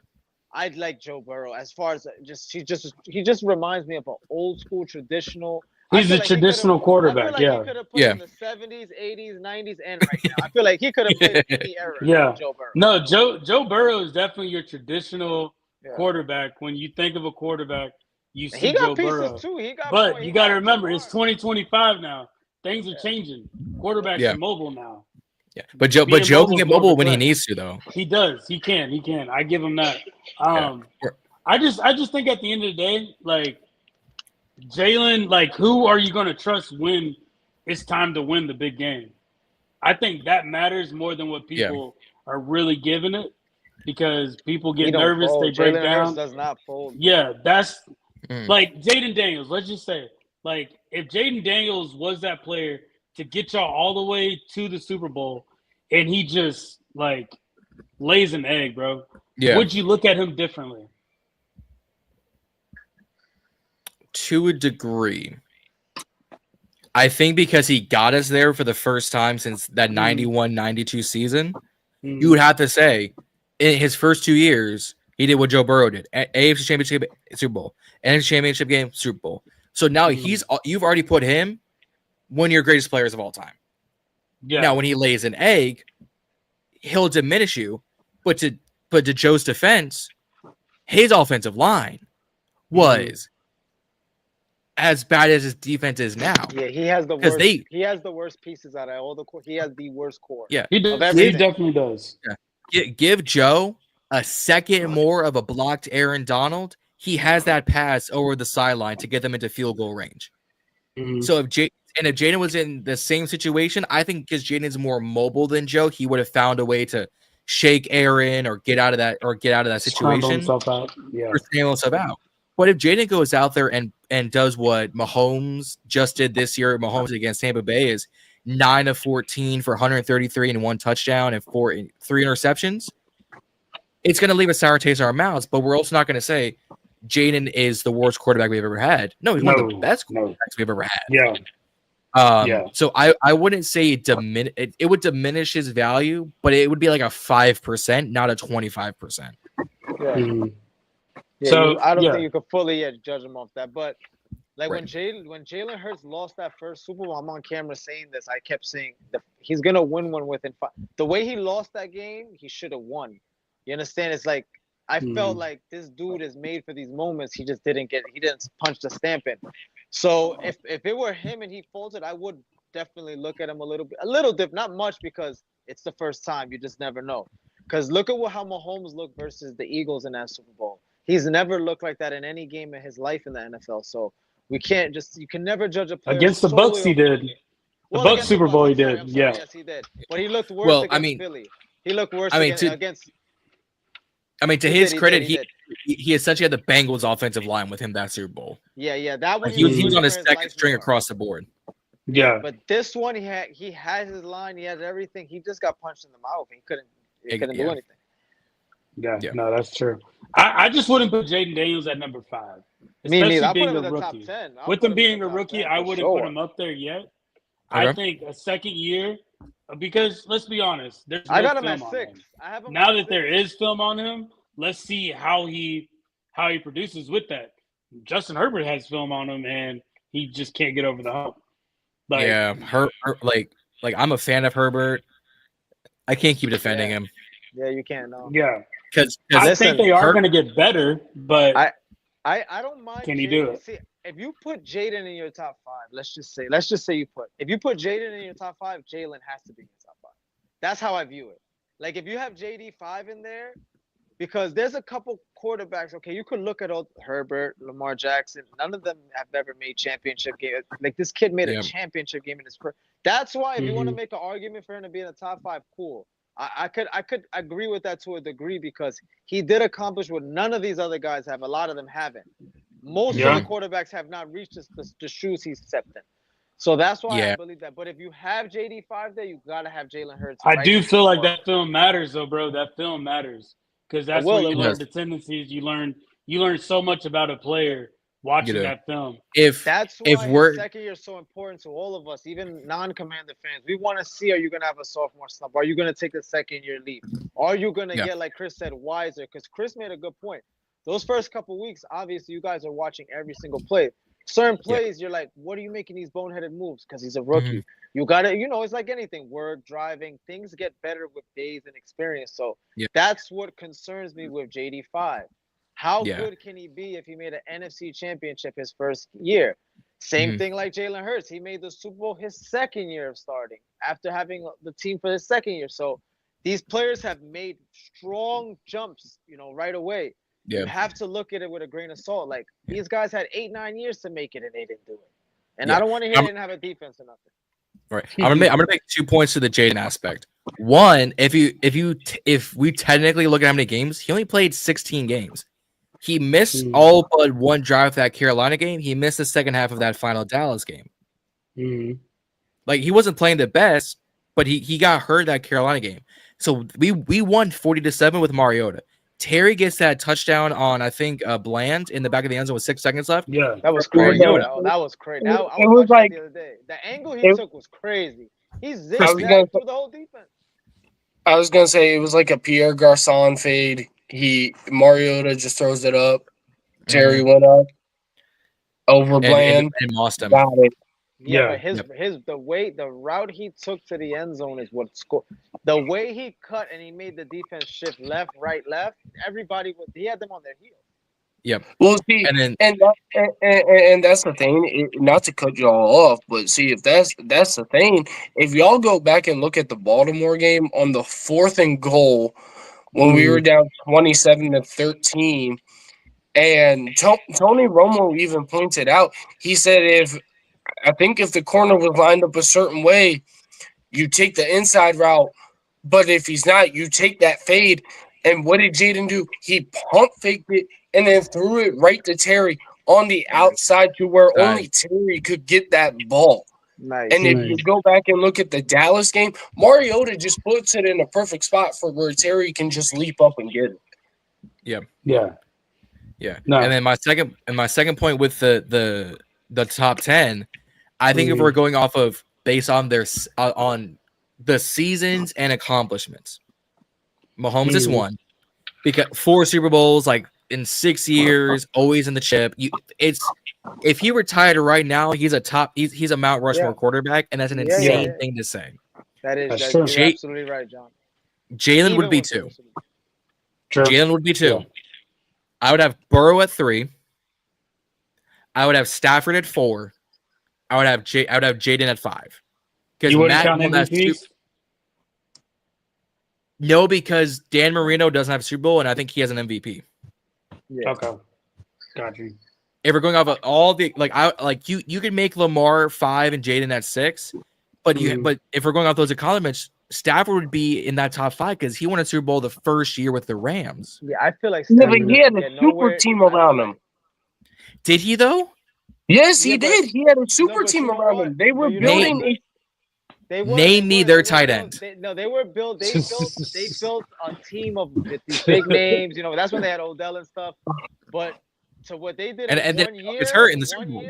I'd like Joe Burrow as far as he just reminds me of an old school traditional. He's a traditional quarterback. He could have played in the 70s, 80s, 90s, and right now. I feel like he could have played any era. Joe Burrow. No, Joe Burrow is definitely your traditional quarterback. When you think of a quarterback, you see Joe Burrow. Too. But you got to remember, it's 2025 now. Things are changing. Quarterbacks are mobile now. Yeah, but Joe can get mobile when he needs to, though. He does. He can. I give him that. I just think at the end of the day, like, Jalen, like, who are you going to trust when it's time to win the big game? I think that matters more than what people are really giving it, because people get nervous. They break down. Does not fold. Yeah, that's like Jaden Daniels. Let's just say, like, if Jaden Daniels was that player to get y'all all the way to the Super Bowl, and he just, like, lays an egg, bro, would you look at him differently? To a degree. I think because he got us there for the first time since that 91-92 season, you would have to say in his first 2 years, he did what Joe Burrow did. AFC Championship, Super Bowl. NFC Championship game, Super Bowl. So now you've already put him one of your greatest players of all time. Yeah. Now, when he lays an egg, he'll diminish you. But to Joe's defense, his offensive line was as bad as his defense is now. Yeah, he has the worst. He has the worst pieces out of all the core. He has the worst core. Yeah, he definitely does. Yeah. Give Joe a second more of a blocked Aaron Donald. He has that pass over the sideline to get them into field goal range. So if Jaden was in the same situation, I think because Jaden's more mobile than Joe, he would have found a way to shake Aaron or get out of that situation. Scramble himself out. Yeah. Or scramble himself out. But if Jaden goes out there and does what Mahomes just did this year, Mahomes against Tampa Bay is 9 of 14 for 133 and 1 touchdown and 3 interceptions, it's going to leave a sour taste in our mouths. But we're also not going to say Jaden is the worst quarterback we've ever had. No, he's one of the best quarterbacks we've ever had. Yeah. So I wouldn't say it would diminish his value, but it would be like a 5%, not a 25%. Yeah. Yeah, so I don't think you could fully judge him off that. But like when Jalen Hurts lost that first Super Bowl, I'm on camera saying this. I kept saying he's gonna win one within 5. The way he lost that game, he should have won. You understand? It's like I felt like this dude is made for these moments. He just didn't punch the stamp in. So if it were him and he faltered, I would definitely look at him a little different, not much because it's the first time. You just never know. Because look at how Mahomes looked versus the Eagles in that Super Bowl. He's never looked like that in any game in his life in the NFL. So you can never judge a player. Against the Bucs, he did. The Bucs Super Bowl, he did. Yeah. Yes, he did. But he looked worse against Philly. He looked worse against. To his credit, he essentially had the Bengals offensive line with him that Super Bowl. Yeah. That one he was on his second string across the board. Yeah. But this one, he had his line. He had everything. He just got punched in the mouth. He couldn't do anything. Yeah, no, that's true. I just wouldn't put Jaden Daniels at number 5. Especially being a rookie. With him being a rookie, I wouldn't put him up there yet. I think a second year, because let's be honest, there's no film on him. Now that there is film on him, let's see how he produces with that. Justin Herbert has film on him, and he just can't get over the hump. I'm a fan of Herbert. I can't keep defending him. Yeah, you can't. No. Yeah. Because I think they are going to get better, but I don't mind. Can he do it? See, if you put Jaden in your top 5, let's just say if you put Jaden in your top 5, Jalen has to be in your top 5. That's how I view it. Like if you have JD 5 in there, because there's a couple quarterbacks. Okay, you could look at Herbert, Lamar Jackson. None of them have ever made championship games. Like this kid made a championship game in his career. That's why if you want to make an argument for him to be in the top 5, cool. I could agree with that to a degree because he did accomplish what none of these other guys have. A lot of them haven't. Most of the quarterbacks have not reached the shoes he's stepped in. So that's why I believe that. But if you have JD5 there, you got to have Jalen Hurts. I do feel like that film matters, though, bro. That film matters because that's where you learn the tendencies. You learn so much about a player watching that film. That's why second year is so important to all of us, even non-Commander fans. We want to see, are you going to have a sophomore slump? Are you going to take a second year leap? Are you going to get, like Chris said, wiser? Because Chris made a good point. Those first couple weeks, obviously, you guys are watching every single play. Certain plays, you're like, what are you making these boneheaded moves? Because he's a rookie. You got to, it's like anything. Word, driving, things get better with days and experience. So that's what concerns me with JD5. How good can he be if he made an NFC championship his first year? Same thing like Jalen Hurts. He made the Super Bowl his second year of starting after having the team for his second year. So these players have made strong jumps, right away. You have to look at it with a grain of salt. Like these guys had 8-9 years to make it and they didn't do it. And I don't want to hear they didn't have a defense or nothing. Right. I'm gonna make 2 points to the Jaden aspect. One, if we technically look at how many games, he only played 16 games. He missed all but one drive for that Carolina game. He missed the second half of that final Dallas game. Like he wasn't playing the best, but he got hurt that Carolina game. So we won 40-7 with Mariota. Terry gets that touchdown on, I think, Bland in the back of the end zone with 6 seconds left. Yeah, that was crazy. That was crazy. I was watching like, the other day. The angle he took was crazy. He zigzagged through the whole defense. I was gonna say it was like a Pierre Garçon fade. Mariota just throws it up. Terry went up over Bland and lost him. Got it. Yeah, but the route he took to the end zone is what scored. The way he cut and he made the defense shift left, right, left. He had them on their heels. Yep. Well, see, and that's the thing. Not to cut y'all off, but see, if that's the thing. If y'all go back and look at the Baltimore game on the 4th and goal, when we were down 27-13, and Tony Romo even pointed out, he said if the corner was lined up a certain way, you take the inside route, but if he's not, you take that fade. And what did Jaden do? He pump faked it and then threw it right to Terry on the outside to where only Terry could get that ball. Nice. And if you go back and look at the Dallas game, Mariota just puts it in a perfect spot for where Terry can just leap up and get it. Yeah. No. And then my second point with the top 10, I think if we're going off of based on their on the seasons and accomplishments, Mahomes is one because 4 Super Bowls, like in 6 years, always in the chip. If he retired right now, he's a Mount Rushmore quarterback, and that's an insane thing to say. That's true. You're absolutely right, John. Jalen would be 2. Jalen would be 2. I would have Burrow at 3. I would have Stafford at 4. I would have Jaden at 5. Because Matt count MVPs? No, because Dan Marino doesn't have a Super Bowl, and I think he has an MVP. Yeah. Okay. Got you. If we're going off of all the you could make Lamar 5 and Jaden at 6, but but if we're going off those accomplishments, Stafford would be in that top 5 because he won a Super Bowl the first year with the Rams. Yeah, I feel like Stafford he had a super team around him. Did he though? Yes, he did. He had a super team around him. They were building. Name me their tight end. They built a team of these big names. You know, that's when they had Odell and stuff. But to what they did in 1 year, it's hurt in the Super Bowl.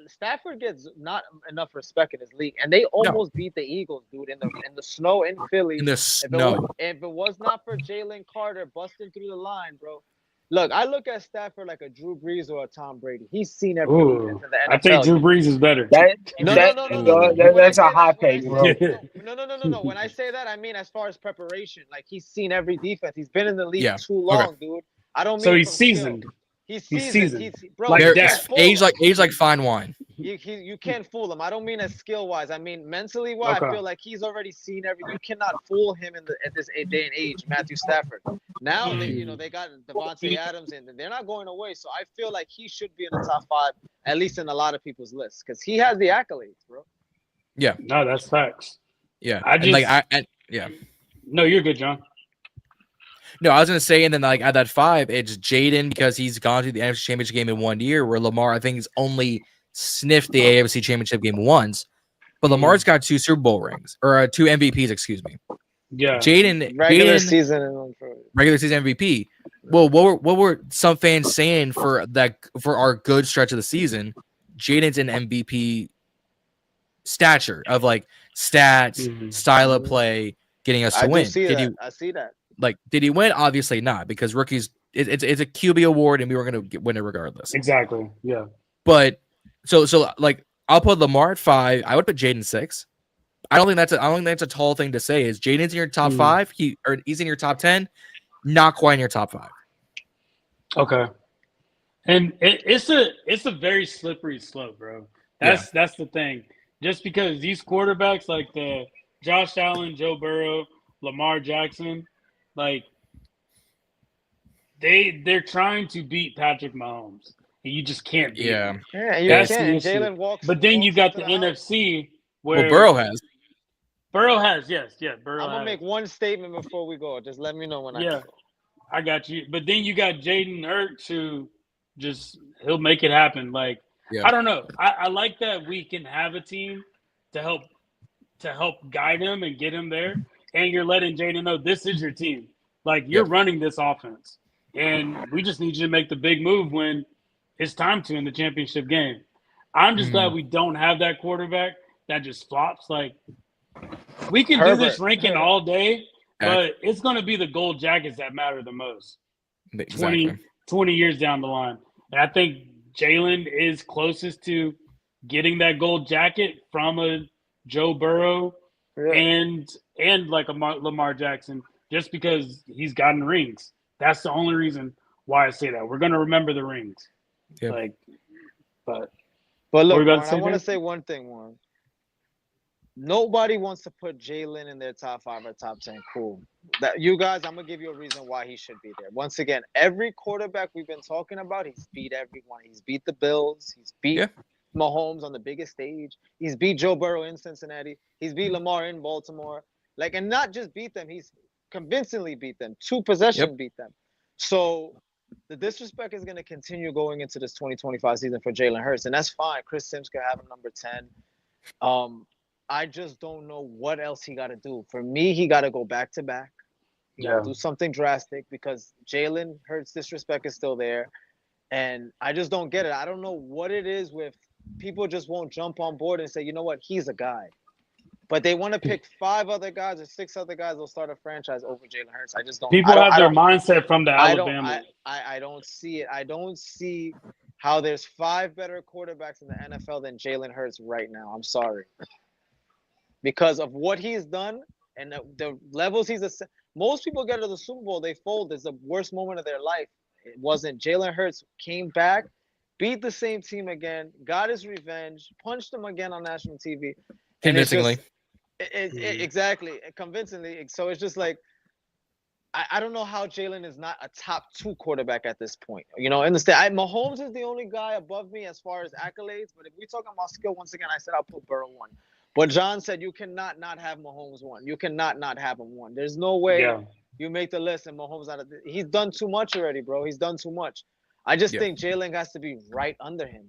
Stafford gets not enough respect in his league, and they almost beat the Eagles, dude, in the snow in Philly. In the snow. If it was not for Jalen Carter busting through the line, bro. Look, I look at Stafford like a Drew Brees or a Tom Brady. He's seen everything in the NFL. I think Drew Brees is better. No. That's a hot take, bro. No. When I say that, I mean as far as preparation. Like, he's seen every defense. He's been in the league too long, dude. I don't mean so he's seasoned. Skill. He's seasoned. Bro, like age like fine wine. You can't fool him. I don't mean as skill wise. I mean mentally wise. I feel like he's already seen everything. You cannot fool him at this day and age. Matthew Stafford. Now they got Devontae Adams and they're not going away. So I feel like he should be in the top 5, at least in a lot of people's lists, because he has the accolades, bro. Yeah. No, that's facts. Yeah. No, you're good, John. No, I was gonna say, and then like at that 5, it's Jaden because he's gone to the NFC Championship game in 1 year, where Lamar I think has only sniffed the AFC Championship game once, but Lamar's got 2 Super Bowl rings or 2 MVPs, excuse me. Yeah, Jaden regular season MVP. Well, what were some fans saying for our good stretch of the season? Jaden's an MVP stature of like stats, style of play, getting us to win. I see that. Like, did he win? Obviously not, because rookies. It's a QB award, and we were going to win it regardless. Exactly. Yeah. But so like I'll put Lamar at 5. I would put Jaden 6. I don't think that's a tall thing to say. Is Jaden's in your top 5? He's in your top 10. Not quite in your top 5. Okay. And it's a very slippery slope, bro. That's the thing. Just because these quarterbacks like the Josh Allen, Joe Burrow, Lamar Jackson. Like, they're trying to beat Patrick Mahomes, and you just can't beat him. Yeah, you can't. Jalen walks. But then you got the NFC where Burrow has. Yes. Burrow I'm gonna make one statement before we go. Just let me know when I go. I got you. But then you got Jaden Hurts, who he'll make it happen. Like, I don't know. I like that we can have a team to help guide him and get him there. and you're letting Jaden know this is your team. Like, you're running this offense, and we just need you to make the big move when it's time to in the championship game. I'm just glad we don't have that quarterback that just flops. Like, we can do this ranking all day, but it's going to be the gold jackets that matter the most. Exactly. 20 years down the line. And I think Jalen is closest to getting that gold jacket from a Joe Burrow and like a Lamar Jackson, just because he's gotten rings. That's the only reason why I say that. We're going to remember the rings. Yeah. Like, but look, Warren, I want to say one thing, Warren. Nobody wants to put Jalen in their top 5 or top 10. Cool. That you guys, I'm gonna give you a reason why he should be there. Once again, every quarterback we've been talking about, he's beat everyone. He's beat the Bills. He's beat Mahomes on the biggest stage. He's beat Joe Burrow in Cincinnati. He's beat Lamar in Baltimore. Like, and not just beat them, he's convincingly beat them. 2 possessions beat them. So the disrespect is going to continue going into this 2025 season for Jalen Hurts, and that's fine. Chris Sims could have him number 10. I just don't know what else he got to do. For me, he got to go back-to-back. Do something drastic, because Jalen Hurts' disrespect is still there, and I just don't get it. I don't know what it is with people just won't jump on board and say, you know what, he's a guy. But they want to pick 5 other guys or 6 other guys that'll start a franchise over Jalen Hurts. I just don't. People have their mindset from the Alabama. I don't see it. I don't see how there's 5 better quarterbacks in the NFL than Jalen Hurts right now. I'm sorry. Because of what he's done and the levels he's most people get to the Super Bowl, they fold. It's the worst moment of their life. It wasn't. Jalen Hurts came back, beat the same team again, got his revenge, punched them again on national TV. Convincingly. Exactly. Convincingly. So it's just like, I don't know how Jalen is not a top 2 quarterback at this point. You know, understand? Mahomes is the only guy above me as far as accolades. But if we're talking about skill, once again, I said I'll put Burrow 1. But John said you cannot not have Mahomes 1. You cannot not have him 1. There's no way you make the list and Mahomes out of it. He's done too much already, bro. He's done too much. I just think Jalen has to be right under him.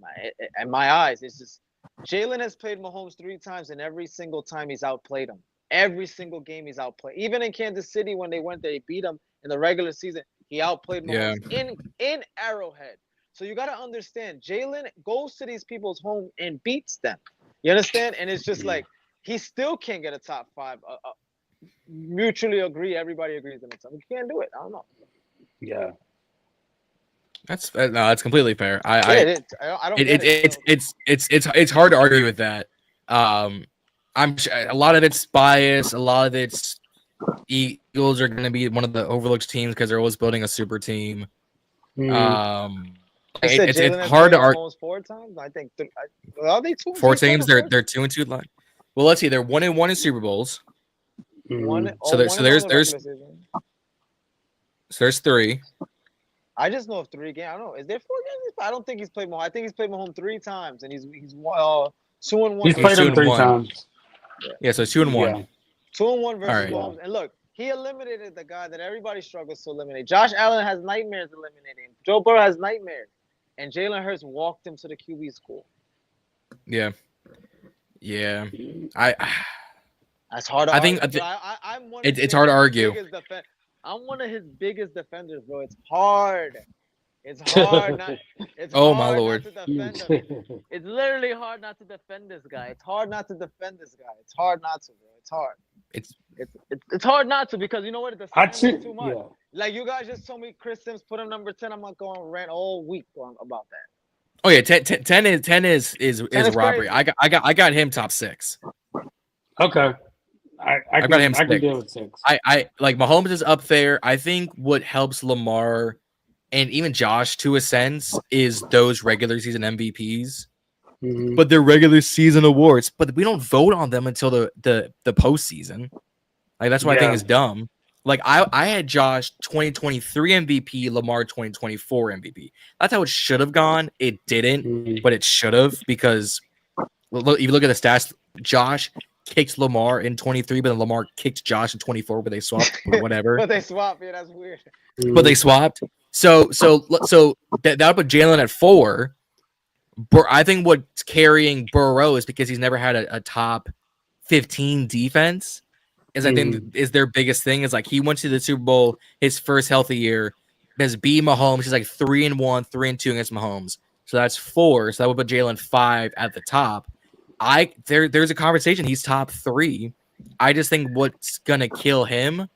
In my eyes, it's just Jalen has played Mahomes 3 times, and every single time he's outplayed him. Every single game he's outplayed. Even in Kansas City when they went there, he beat him in the regular season. He outplayed Mahomes in Arrowhead. So you got to understand, Jalen goes to these people's home and beats them. You understand? And it's just like, he still can't get a top 5. Mutually agree. Everybody agrees on it. He can't do it. I don't know. Yeah. That's completely fair. It's hard to argue with that. I'm sure a lot of it's bias. A lot of it's Eagles are going to be one of the overlooked teams because they're always building a super team. It's hard to argue. 4 times. I think. Are they 2? 4 teams. They're 2-2. Well, let's see. They're 1-1 in Super Bowls. So there's 3. I just know of 3 games. I don't know. Is there 4 games? I don't think he's played Mahomes. I think he's played Mahomes 3 times, and he's 2-1. He's played him 3 times. Yeah, so 2-1. 2-1 versus Mahomes. And look, he eliminated the guy that everybody struggles to eliminate. Josh Allen has nightmares eliminating. Joe Burrow has nightmares, and Jalen Hurts walked him to the QB school. Yeah. That's hard to argue. I'm one it's hard to argue. I'm one of his biggest defenders, bro. It's hard. It's hard. My Lord. Not to defend him. It's literally hard not to defend this guy. It's hard not to defend this guy. It's hard not to, bro. It's hard. It's hard not to, because you know what? It's too much. Yeah. Like, you guys just told me Chris Sims put him number 10. I'm not going to rant all week about that. Oh yeah, 10 is robbery. I got him top 6. Okay. I got him. I can deal with 6. I like Mahomes is up there. I think what helps Lamar and even Josh to a sense is those regular season MVPs, but they're regular season awards. But we don't vote on them until the postseason. Like, that's what I think is dumb. Like, I had Josh 2023 MVP, Lamar 2024 MVP. That's how it should have gone. It didn't, but it should have, because look, if you look at the stats, Josh kicked Lamar in 23, but then Lamar kicked Josh in 24, but they swapped or whatever. But they swapped. Yeah, that's weird. But they swapped. So that put Jalen at 4. I think what's carrying Burrow is because he's never had a top 15 defense. I think is their biggest thing. Is like he went to the Super Bowl his first healthy year. Has beat Mahomes. He's like 3-1, 3-2 against Mahomes. So that's 4. So that would put Jalen 5 at the top. There's a conversation. He's top 3. I just think what's gonna kill him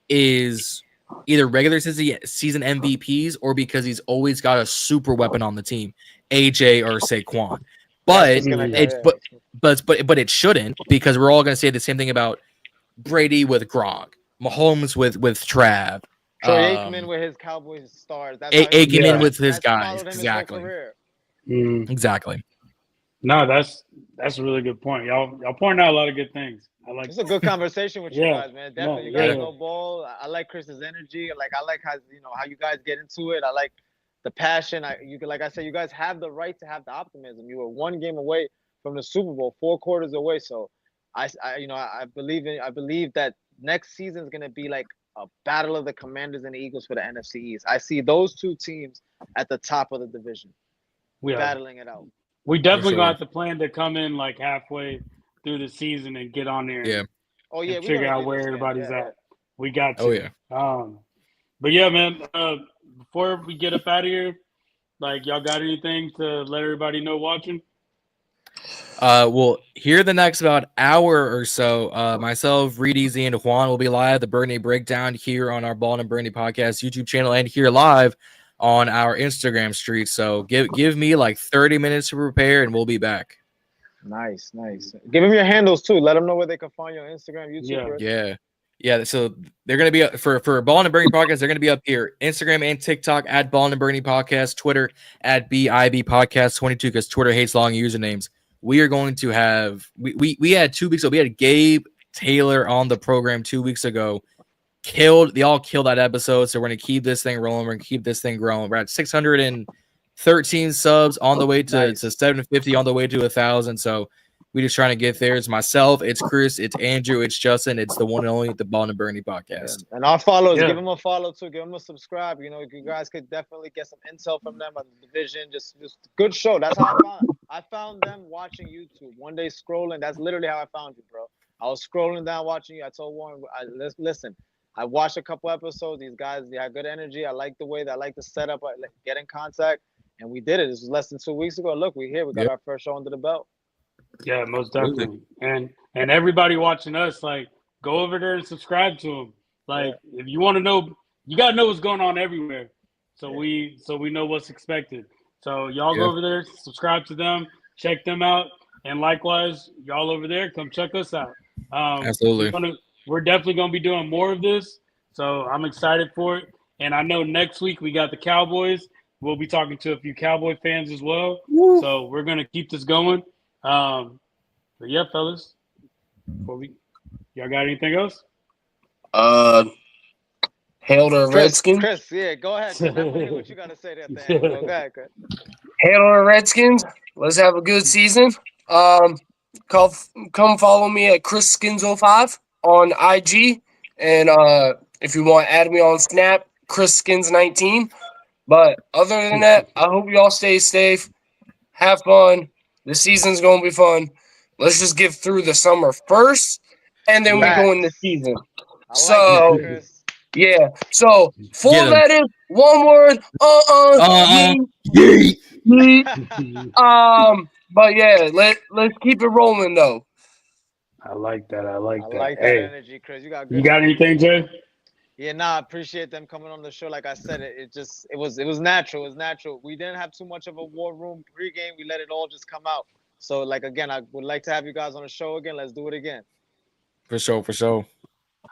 is either regular season MVPs or because he's always got a super weapon on the team, AJ or Saquon. But it shouldn't, because we're all gonna say the same thing about Brady with Gronk, Mahomes with Trav, Troy Aikman with his Cowboys stars. Aikman with his guys. Exactly. Exactly. No, that's a really good point. Y'all pointing out a lot of good things. I like. It's a good conversation with you guys, man. Definitely, you guys know ball. I like Chris's energy. I like how you guys get into it. I like the passion. Like I said, you guys have the right to have the optimism. You were 1 game away from the Super Bowl, 4 quarters away. So, I believe that next season is gonna be like a battle of the Commanders and the Eagles for the NFC East. I see those 2 teams at the top of the division, battling it out. We definitely gonna have to plan to come in like halfway through the season and get on there. And figure out where everybody's at. We got to. But yeah, man. Before we get up out of here, like, y'all got anything to let everybody know watching? Well, here the next about hour or so, myself, Reed Easy, and Juan will be live the Burgundy Breakdown here on our Ballin In Burgundy Podcast YouTube channel and here live on our Instagram street. So give me like 30 minutes to prepare and we'll be back. Nice. Give them your handles too. Let them know where they can find you on Instagram, YouTube. Yeah. So they're gonna be for Ballin In Burgundy Podcast. They're gonna be up here, Instagram and TikTok at Ballin In Burgundy Podcast, Twitter at BIB Podcast 22 because Twitter hates long usernames. We are going to have we had 2 weeks ago. We had Gabe Taylor on the program 2 weeks ago. They all killed that episode. So we're gonna keep this thing rolling. We're gonna keep this thing growing. We're at 613 subs on the way to 750, on the way to 1,000. So we just trying to get there. It's myself, it's Chris, it's Andrew, it's Justin, it's the one and only the Ballin In Burgundy Podcast. And our followers, give them a follow too, give them a subscribe. You guys could definitely get some intel from them on the division. Just good show. That's how I found them watching YouTube. One day scrolling. That's literally how I found you, bro. I was scrolling down watching you. I told Warren, listen. I watched a couple episodes. These guys, they had good energy. I like the way I like the setup. I get in contact, and we did it. This was less than 2 weeks ago. Look, we're here. We got our first show under the belt. Yeah, most definitely. And everybody watching us, like, go over there and subscribe to them. Like, if you want to know, you gotta know what's going on everywhere. So we know what's expected. So y'all go over there, subscribe to them, check them out, and likewise, y'all over there, come check us out. Absolutely. We're definitely gonna be doing more of this. So I'm excited for it. And I know next week we got the Cowboys. We'll be talking to a few Cowboy fans as well. Woo. So we're gonna keep this going. But yeah, fellas, y'all got anything else? Hail to Redskins. Chris, go ahead. What you gotta say there at the end? Go ahead, Chris. Hail to Redskins. Let's have a good season. Come follow me at ChrisSkins05 on IG, and if you want to add me on Snap, ChrisSkins19. But other than that, I hope y'all stay safe, have fun. The season's gonna be fun. Let's just get through the summer first, and then we go in the season. So full letter, one word. But yeah, let's keep it rolling though. I like that. I like that energy, Chris. You got anything, Jay? Yeah, I appreciate them coming on the show. Like I said, it was natural. It was natural. We didn't have too much of a war room pregame. We let it all just come out. So, like, again, I would like to have you guys on the show again. Let's do it again. For sure. All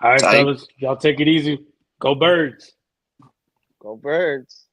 right, fellas. Y'all take it easy. Go Birds. Go Birds.